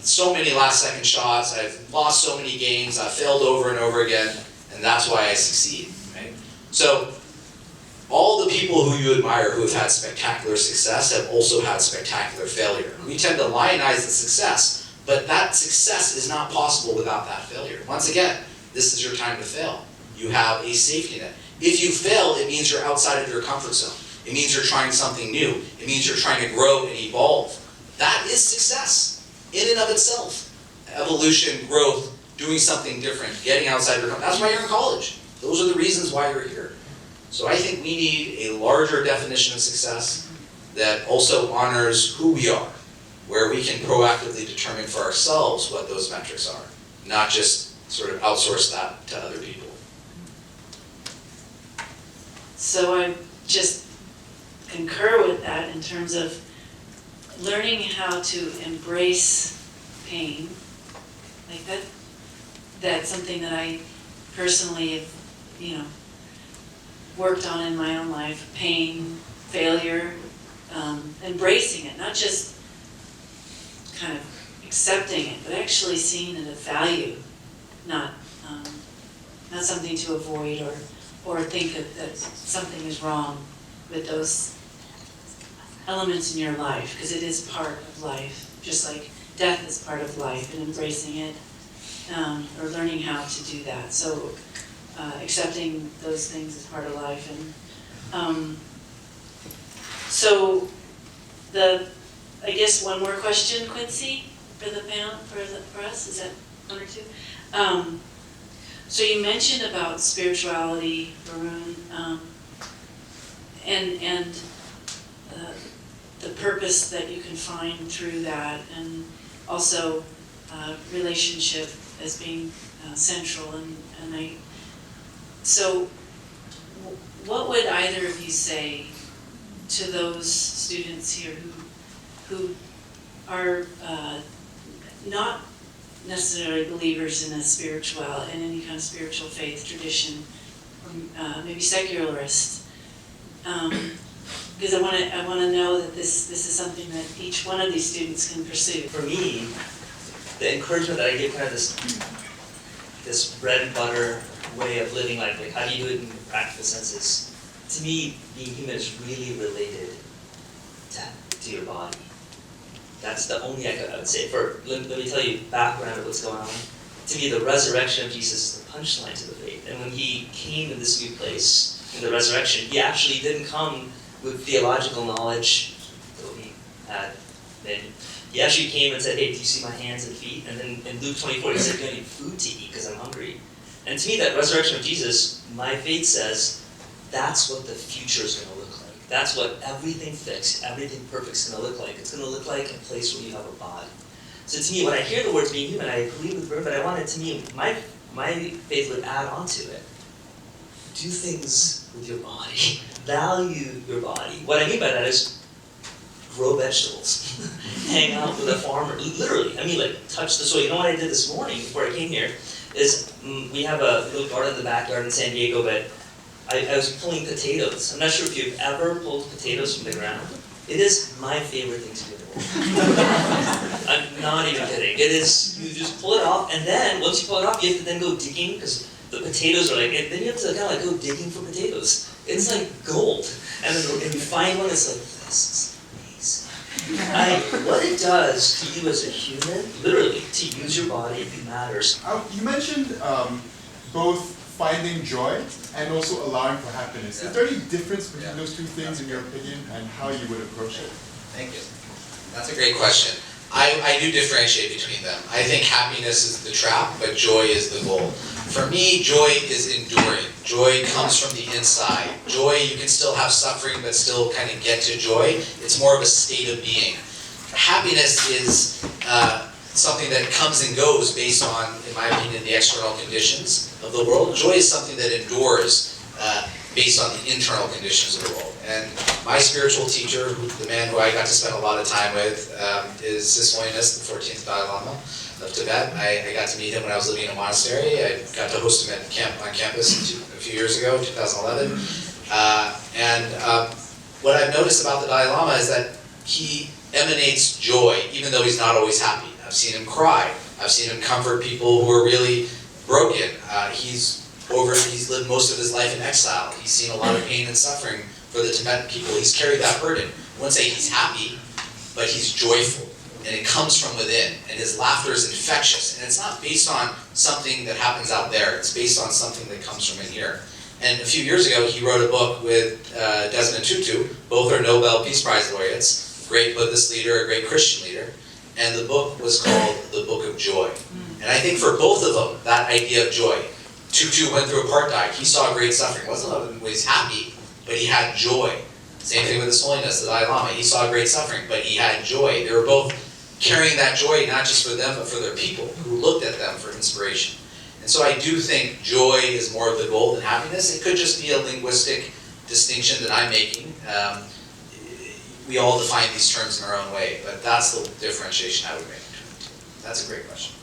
so many last-second shots, I've lost so many games, I've failed over and over again, and that's why I succeed. Right? So, all the people who you admire who have had spectacular success have also had spectacular failure. We tend to lionize the success, but that success is not possible without that failure. Once again, this is your time to fail. You have a safety net. If you fail, it means you're outside of your comfort zone. It means you're trying something new. It means you're trying to grow and evolve. That is success in and of itself. Evolution, growth, doing something different, getting outside your comfort. That's why you're in college. Those are the reasons why you're here. So I think we need a larger definition of success that also honors who we are, where we can proactively determine for ourselves what those metrics are. not just sort of outsource that to other people. So I just concur with that in terms of learning how to embrace pain. Like that's something that I personally have, worked on in my own life. Pain, failure, embracing it, not just kind of accepting it, but actually seeing it as value, not something to avoid or think that something is wrong with those elements in your life, because it is part of life, just like death is part of life, and embracing it, or learning how to do that. So accepting those things as part of life. And so I guess one more question, Quincy, for the panel, for us, is that one or two? So you mentioned about spirituality, Varun, and the purpose that you can find through that, and also relationship as being central. So what would either of you say to those students here who are not necessarily believers in any kind of spiritual faith tradition, or maybe secularists? Because I want to know that this is something that each one of these students can pursue. For me, the encouragement that I give, kind of this bread and butter way of living life, like how do you do it in practical senses? To me, being human is really related to your body. That's the only I would say. Let me tell you background of what's going on. To me, the resurrection of Jesus is the punchline to the faith. And when he came in this new place, in the resurrection, he actually didn't come with theological knowledge that we had then. He actually came and said, hey, do you see my hands and feet? And then in Luke 24, he said, you need food to eat because I'm hungry. And to me, that resurrection of Jesus, my faith says, that's what the future is going to look like. That's what everything fixed, everything perfect is going to look like. It's going to look like a place where you have a body. So to me, when I hear the words being human, I agree with Vern, but I wanted to me, my faith would add on to it. Do things with your body. Value your body. What I mean by that is grow vegetables. Hang out with a farmer. Literally, touch the soil. You know what I did this morning before I came here? Is we have a little garden in the backyard in San Diego, but I was pulling potatoes. I'm not sure if you've ever pulled potatoes from the ground. It is my favorite thing to do in the world. I'm not even kidding. It is, you just pull it off, and then once you pull it off, you have to then go digging, because the potatoes are and then you have to kind of go digging for potatoes. It's like gold. And then if you find one, it's like, this is amazing. What it does to you as a human, literally, to use your body, it matters. You mentioned both finding joy and also allowing for happiness. Is there any difference between those two things in your opinion, and how you would approach it? Thank you. That's a great question. I do differentiate between them. I think happiness is the trap, but joy is the goal. For me, joy is enduring. Joy comes from the inside. Joy, you can still have suffering, but still kind of get to joy. It's more of a state of being. Happiness is something that comes and goes based on, in my opinion, the external conditions of the world. Joy is something that endures based on the internal conditions of the world. And my spiritual teacher, the man who I got to spend a lot of time with, is His Holiness, the 14th Dalai Lama of Tibet. I got to meet him when I was living in a monastery. I got to host him on campus a few years ago, 2011. What I've noticed about the Dalai Lama is that he emanates joy, even though he's not always happy. I've seen him cry. I've seen him comfort people who are really broken. He's lived most of his life in exile. He's seen a lot of pain and suffering for the Tibetan people. He's carried that burden. I wouldn't say he's happy, but he's joyful. And it comes from within. And his laughter is infectious. And it's not based on something that happens out there. It's based on something that comes from in here. And a few years ago, he wrote a book with Desmond Tutu. Both are Nobel Peace Prize laureates. A great Buddhist leader, a great Christian leader. And the book was called The Book of Joy. And I think for both of them, that idea of joy. Tutu went through apartheid. He saw great suffering. Wasn't always happy, but he had joy. Same thing with His Holiness, the Dalai Lama. He saw great suffering, but he had joy. They were both carrying that joy not just for them, but for their people who looked at them for inspiration. And so I do think joy is more of the goal than happiness. It could just be a linguistic distinction that I'm making. We all define these terms in our own way, but that's the differentiation I would make between the two. That's a great question.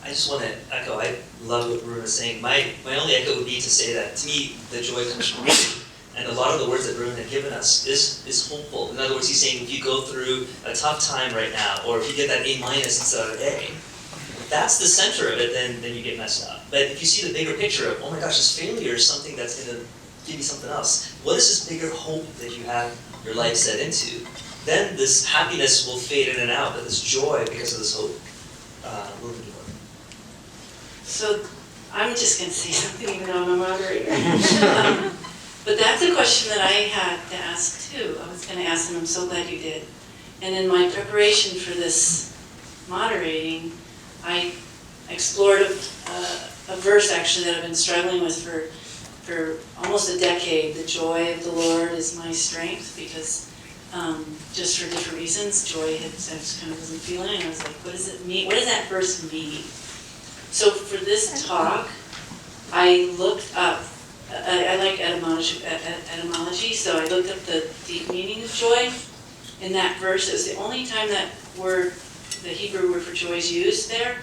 I just want to echo, I love what Varun was saying. My only echo would be to say that, to me, the joy comes from reading. And a lot of the words that Varun had given us is hopeful. In other words, he's saying if you go through a tough time right now, or if you get that A- instead of an A, if that's the center of it, then you get messed up. But if you see the bigger picture of, oh my gosh, this failure is something that's going to give you something else. What is this bigger hope that you have your life set into? Then this happiness will fade in and out, but this joy, because of this hope, will endure. So I'm just going to say something even though I'm a moderator. But that's a question that I had to ask too. I was going to ask, and I'm so glad you did. And in my preparation for this moderating, I explored a verse actually that I've been struggling with for almost a decade. The joy of the Lord is my strength, because just for different reasons, joy I just kind of wasn't feeling it. And I was like, what does it mean? What does that verse mean? So for this talk, I looked up, I like etymology, so I looked up the deep meaning of joy. In that verse, it was the only time that word, the Hebrew word for joy is used there.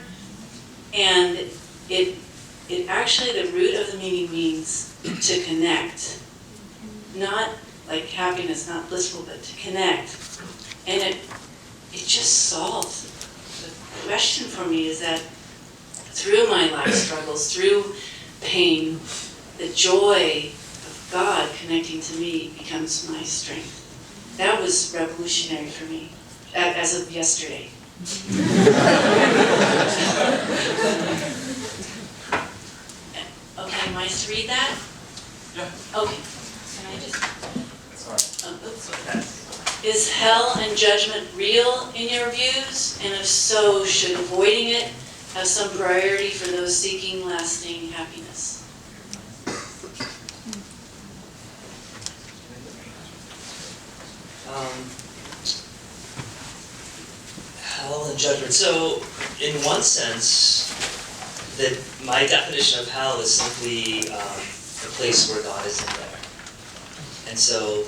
And it actually, the root of the meaning means to connect. Not like happiness, not blissful, but to connect. And it just solved the question for me, is that through my life struggles, through pain, the joy of God connecting to me becomes my strength. That was revolutionary for me, as of yesterday. Okay, am I to read that? Yeah. Okay. Can I just? Sorry. Oops. Is hell and judgment real in your views? And if so, should avoiding it have some priority for those seeking lasting happiness? Hell and judgment. So, in one sense, my definition of hell is simply a place where God isn't there. And so,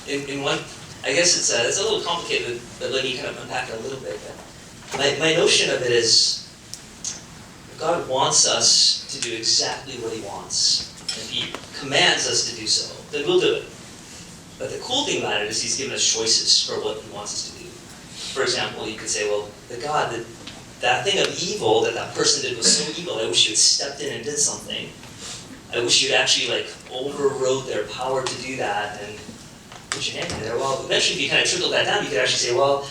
in one, I guess it's a little complicated, but let me kind of unpack it a little bit. My notion of it is, God wants us to do exactly what He wants. If He commands us to do so, then we'll do it. But the cool thing about it is He's given us choices for what He wants us to do. For example, you could say, well, the God, that thing of evil that person did was so evil, I wish you had stepped in and did something. I wish you'd actually overrode their power to do that and put your hand in there. Well, eventually if you kind of trickle that down, you could actually say, well,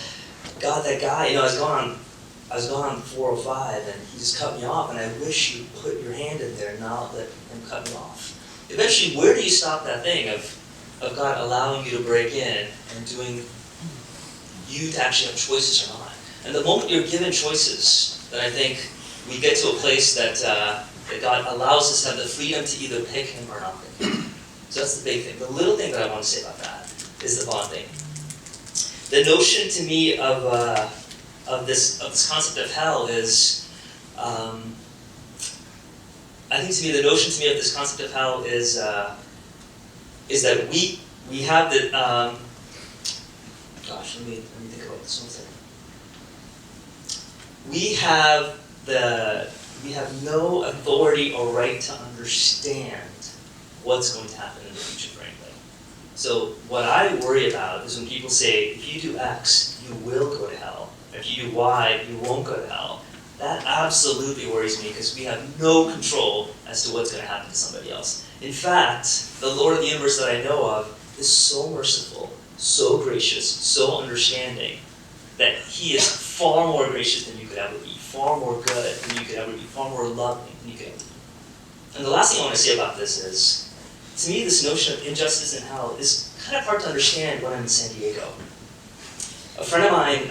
God, that guy, I was going on 405 and he just cut me off, and I wish you'd put your hand in there and not let him cut me off. Eventually, where do you stop that thing of God allowing you to break in and doing you to actually have choices or not? And the moment you're given choices, then I think we get to a place that God allows us to have the freedom to either pick Him or not pick Him. So that's the big thing. The little thing that I want to say about that is the bond thing. The notion to me of this concept of hell is, I think to me the notion to me of this concept of hell is that we have the gosh, let me think about this one second. We have no authority or right to understand what's going to happen in the future, frankly. So what I worry about is when people say, if you do X, you will go to hell. If you do Y, you won't go to hell. That absolutely worries me, because we have no control as to what's going to happen to somebody else. In fact, the Lord of the universe that I know of is so merciful, so gracious, so understanding, that He is far more gracious than you could ever be, far more good than you could ever be, far more loving than you could ever be. And the last thing I want to say about this is, to me, this notion of injustice and hell is kind of hard to understand when I'm in San Diego. A friend of mine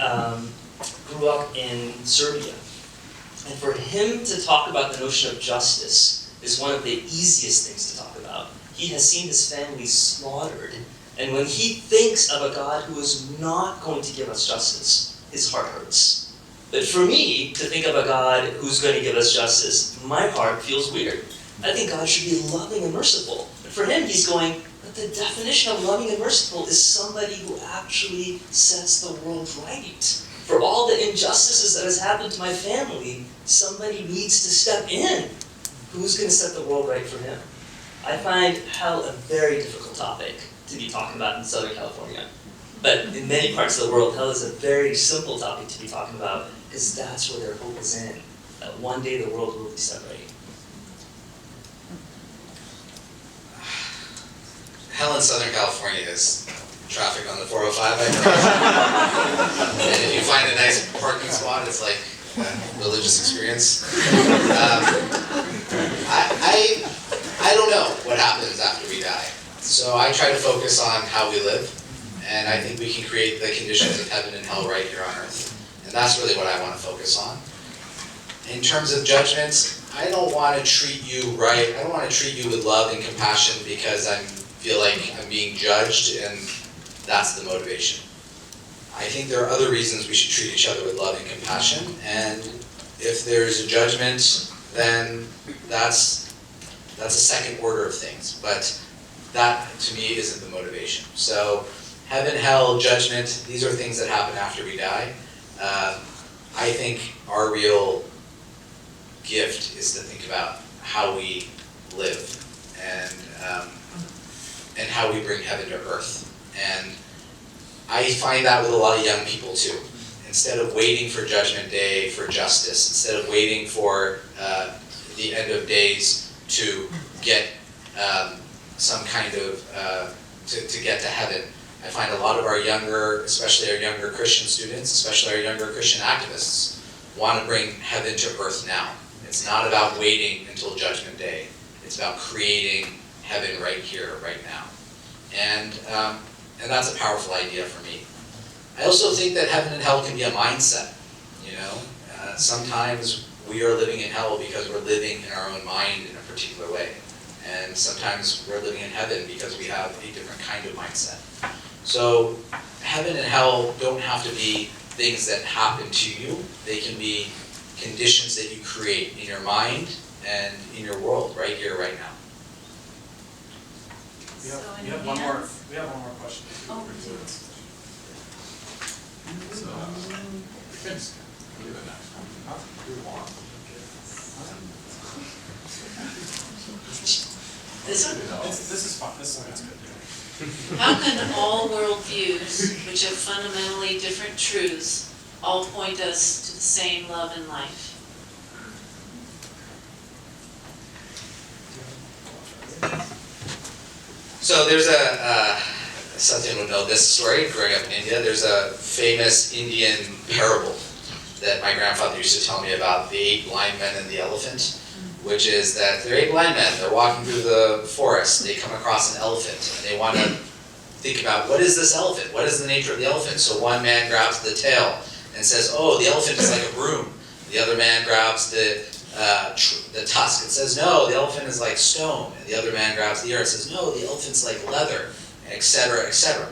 grew up in Serbia, and for him to talk about the notion of justice is one of the easiest things to talk about. He has seen his family slaughtered, and when he thinks of a God who is not going to give us justice, his heart hurts. But for me, to think of a God who's going to give us justice, my heart feels weird. I think God should be loving and merciful. But for him, he's going, but the definition of loving and merciful is somebody who actually sets the world right. For all the injustices that has happened to my family, somebody needs to step in. Who's going to set the world right for him? I find hell a very difficult topic to be talking about in Southern California. But in many parts of the world, hell is a very simple topic to be talking about, because that's where their hope is in. That one day the world will be set right. Hell in Southern California is traffic on the 405, I think. And if you find a nice parking spot, it's like a religious experience. I don't know what happens after we die. So I try to focus on how we live, and I think we can create the conditions of heaven and hell right here on earth. And that's really what I want to focus on. In terms of judgments, I don't want to treat you right. I don't want to treat you with love and compassion because I feel like I'm being judged, and that's the motivation. I think there are other reasons we should treat each other with love and compassion, and if there's a judgment, then that's a second order of things, but that to me isn't the motivation. So heaven, hell, judgment, these are things that happen after we die. I think our real gift is to think about how we live and how we bring heaven to earth. And I find that with a lot of young people too. Instead of waiting for Judgment Day for justice, instead of waiting for the end of days to get some kind of, to get to heaven, I find a lot of our younger, especially our younger Christian students, especially our younger Christian activists, want to bring heaven to earth now. It's not about waiting until Judgment Day. It's about creating heaven right here, right now. And that's a powerful idea for me. I also think that heaven and hell can be a mindset, you know? Sometimes we are living in hell because we're living in our own mind in a particular way. And sometimes we're living in heaven because we have a different kind of mindset. So heaven and hell don't have to be things that happen to you. They can be conditions that you create in your mind and in your world, right here, right now. We have one more question. Oh, So, Vince, we'll do it next. Do we want? This one? This is fun. This is good. How can all worldviews, which have fundamentally different truths, all point us to the same love and life? So there's Satyan would know this story, growing up in India. There's a famous Indian parable that my grandfather used to tell me about, the 8 blind men and the elephant, which is that they're 8 blind men, they're walking through the forest, they come across an elephant, and they want to think about, what is this elephant? What is the nature of the elephant? So one man grabs the tail and says, oh, the elephant is like a broom. The other man grabs the tusk and says, no, the elephant is like stone. And the other man grabs the ear and says, no, the elephant's like leather, etc., etc.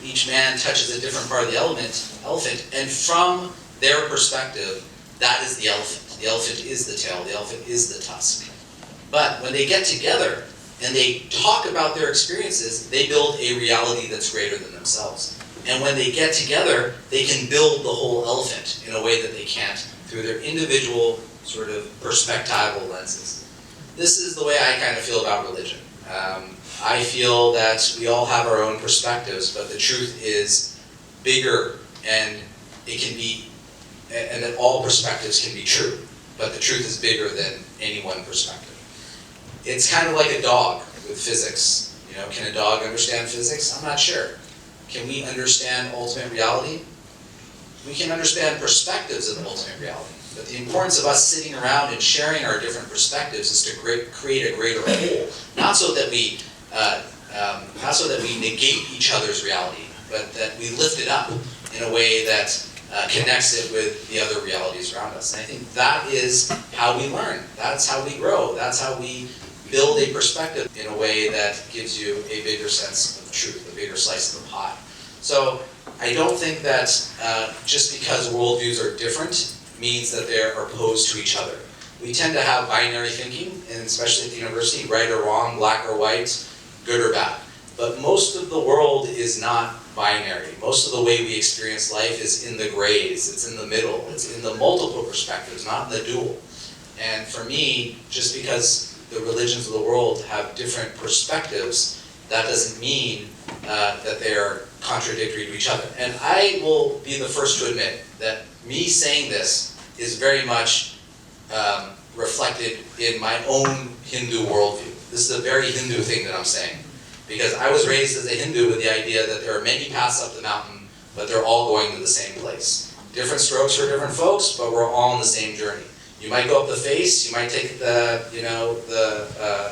Each man touches a different part of the elephant, and from their perspective, that is the elephant. The elephant is the tail, the elephant is the tusk. But when they get together and they talk about their experiences, they build a reality that's greater than themselves. And when they get together, they can build the whole elephant in a way that they can't through their individual sort of perspectival lenses. This is the way I kind of feel about religion. I feel that we all have our own perspectives, but the truth is bigger, and it can be, and that all perspectives can be true, but the truth is bigger than any one perspective. It's kind of like a dog with physics. You know, can a dog understand physics? I'm not sure. Can we understand ultimate reality? We can understand perspectives of the ultimate reality. But the importance of us sitting around and sharing our different perspectives is to create a greater whole. Not so that we negate each other's reality, but that we lift it up in a way that connects it with the other realities around us. And I think that is how we learn. That's how we grow. That's how we build a perspective in a way that gives you a bigger sense of truth, a bigger slice of the pie. So I don't think that just because worldviews are different means that they're opposed to each other. We tend to have binary thinking, and especially at the university, right or wrong, black or white, good or bad. But most of the world is not binary. Most of the way we experience life is in the grays, it's in the middle, it's in the multiple perspectives, not in the dual. And for me, just because the religions of the world have different perspectives, that doesn't mean that they're contradictory to each other. And I will be the first to admit that me saying this is very much reflected in my own Hindu worldview. This is a very Hindu thing that I'm saying. Because I was raised as a Hindu with the idea that there are many paths up the mountain, but they're all going to the same place. Different strokes for different folks, but we're all on the same journey. You might go up the face, you might take the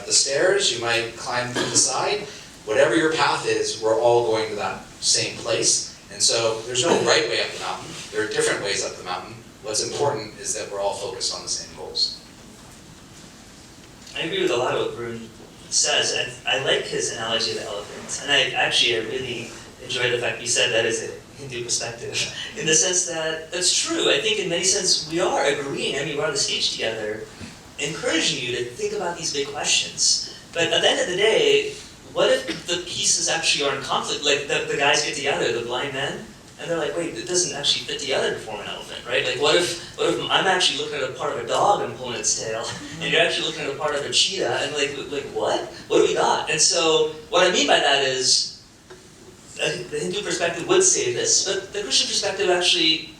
stairs, you might climb to the side. Whatever your path is, we're all going to that same place. And so there's no right way up the mountain. There are different ways up the mountain. What's important is that we're all focused on the same goals. I agree with a lot of what Varun says, and I like his analogy of the elephant. And I really enjoy the fact you said that as a Hindu perspective, in the sense that that's true. I think in many senses we are agreeing. I mean, we're on the stage together, encouraging you to think about these big questions. But at the end of the day, what if the pieces actually are in conflict? Like the guys get together, the blind men, and they're like, wait, it doesn't actually fit together to form an elephant, right? Like what if I'm actually looking at a part of a dog and pulling its tail, and you're actually looking at a part of a cheetah, and like what? What do we got? And so what I mean by that is, the Hindu perspective would say this, but the Christian perspective actually,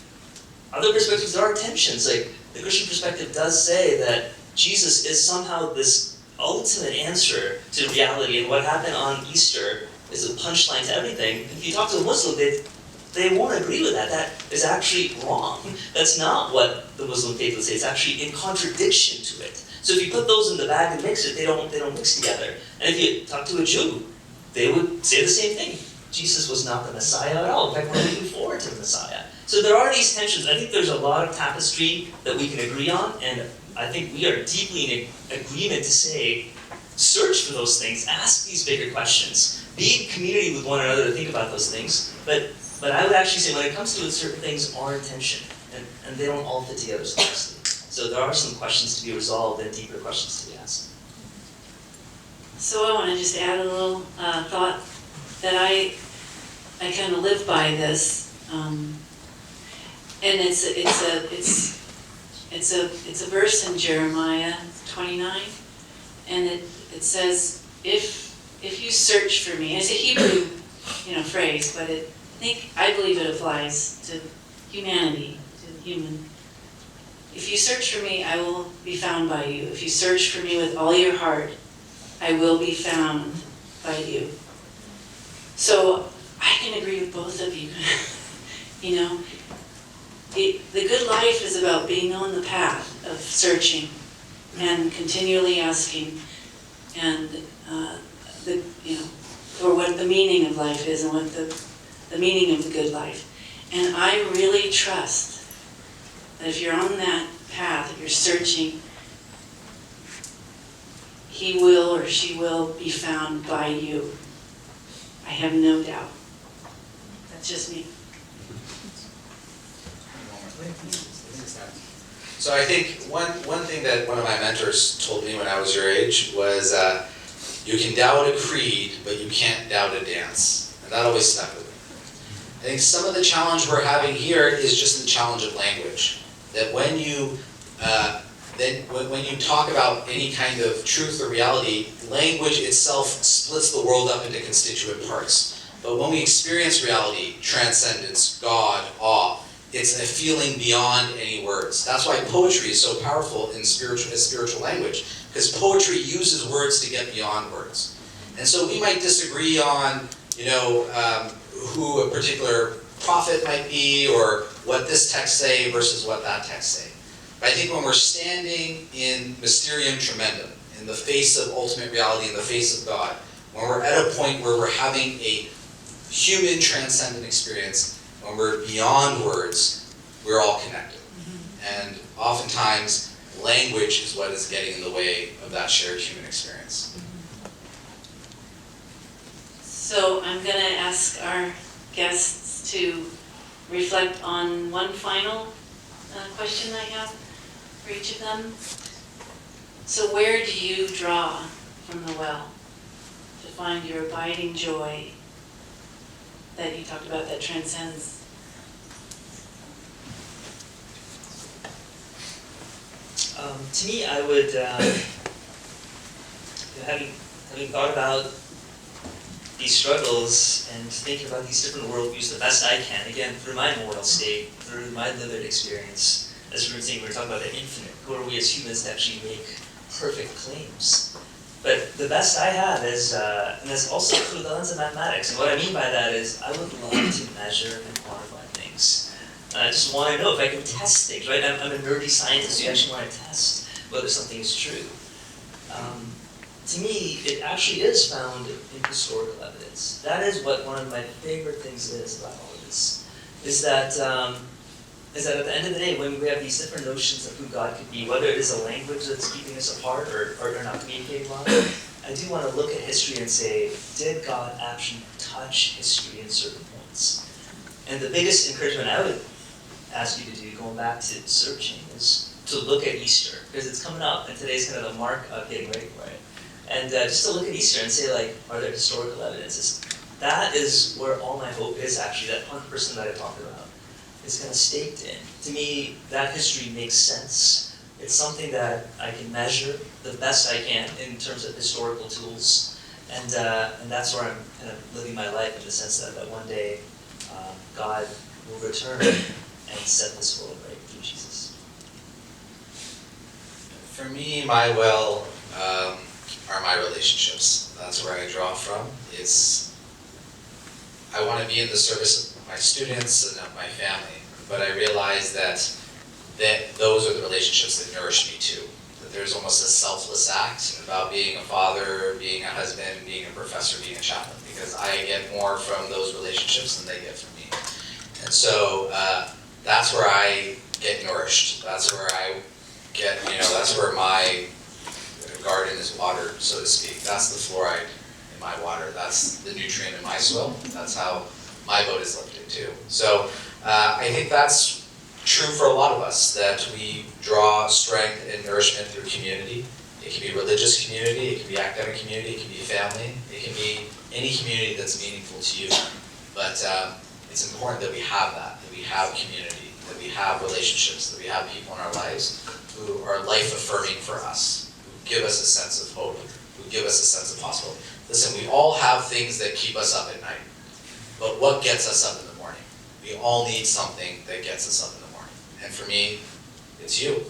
other perspectives, there are tensions. Like the Christian perspective does say that Jesus is somehow this ultimate answer to reality, and what happened on Easter is a punchline to everything. If you talk to a Muslim, they won't agree with that. That is actually wrong. That's not what the Muslim faith would say. It's actually in contradiction to it. So if you put those in the bag and mix it, they don't mix together. And if you talk to a Jew, they would say the same thing. Jesus was not the Messiah at all. In fact, we're looking forward to the Messiah. So there are these tensions. I think there's a lot of tapestry that we can agree on, and I think we are deeply in agreement to say, search for those things, ask these bigger questions, be in community with one another to think about those things. But I would actually say when it comes to it, certain things are in tension, and they don't all fit together so nicely. So there are some questions to be resolved and deeper questions to be asked. So I want to just add a little thought that I kind of live by this, and it's a verse in Jeremiah 29, and it says, if you search for me, it's a Hebrew phrase, but I believe it applies to humanity, to human. If you search for me, I will be found by you. If you search for me with all your heart, I will be found by you. So I can agree with both of you. The good life is about being on the path of searching and continually asking, and for what the meaning of life is and what the meaning of the good life. And I really trust that if you're on that path, if you're searching, he will or she will be found by you. I have no doubt. That's just me. So I think one thing that one of my mentors told me when I was your age was, you can doubt a creed, but you can't doubt a dance. And that always stuck with me. I think some of the challenge we're having here is just the challenge of language. That when you talk about any kind of truth or reality, language itself splits the world up into constituent parts. But when we experience reality, transcendence, God, awe, it's a feeling beyond any words. That's why poetry is so powerful in spiritual language, because poetry uses words to get beyond words. And so we might disagree on, who a particular prophet might be, or what this text say versus what that text say. But I think when we're standing in Mysterium Tremendum, in the face of ultimate reality, in the face of God, when we're at a point where we're having a human transcendent experience, when we're beyond words, we're all connected. And oftentimes, language is what is getting in the way of that shared human experience. So I'm going to ask our guests to reflect on one final question I have for each of them. So where do you draw from the well to find your abiding joy that you talked about that transcends? To me, I would, having thought about these struggles and thinking about these different worldviews the best I can, again, through my moral state, through my lived experience, as we were saying, we were talking about the infinite. Who are we as humans to actually make perfect claims? But the best I have is, and that's also through the lens of mathematics. And what I mean by that is, I would love to measure and quantify things. I just want to know if I can test things, right? I'm a nerdy scientist who actually want to test whether something is true. To me, it actually is found in historical evidence. That is what one of my favorite things is about all of this, is that at the end of the day, when we have these different notions of who God could be, whether it is a language that's keeping us apart or not communicating well, I do want to look at history and say, did God actually touch history in certain points? And the biggest encouragement I would ask you to do, going back to searching, is to look at Easter, because it's coming up, and today's kind of the mark of getting ready for it. And just to look at Easter and say, like, are there historical evidences? That is where all my hope is, actually, that 100% that I talked about is kind of staked in. To me, that history makes sense. It's something that I can measure the best I can in terms of historical tools. And that's where I'm kind of living my life, in the sense that one day God will return and set this world right through Jesus. For me, my well are my relationships. That's where I draw from. I want to be in the service of my students and of my family, but I realize that those are the relationships that nourish me too. That there's almost a selfless act about being a father, being a husband, being a professor, being a chaplain, because I get more from those relationships than they get from me. And so that's where I get nourished. That's where I get, that's where my garden is watered, so to speak. That's the fluoride in my water. That's the nutrient in my soil. That's how my boat is lifted too. So I think that's true for a lot of us, that we draw strength and nourishment through community. It can be religious community, it can be academic community, it can be family, it can be any community that's meaningful to you. But it's important that we have that we have community, that we have relationships, that we have people in our lives who are life-affirming for us, who give us a sense of hope, who give us a sense of possibility. Listen, we all have things that keep us up at night, but what gets us up in the morning? We all need something that gets us up in the morning. And for me, it's you.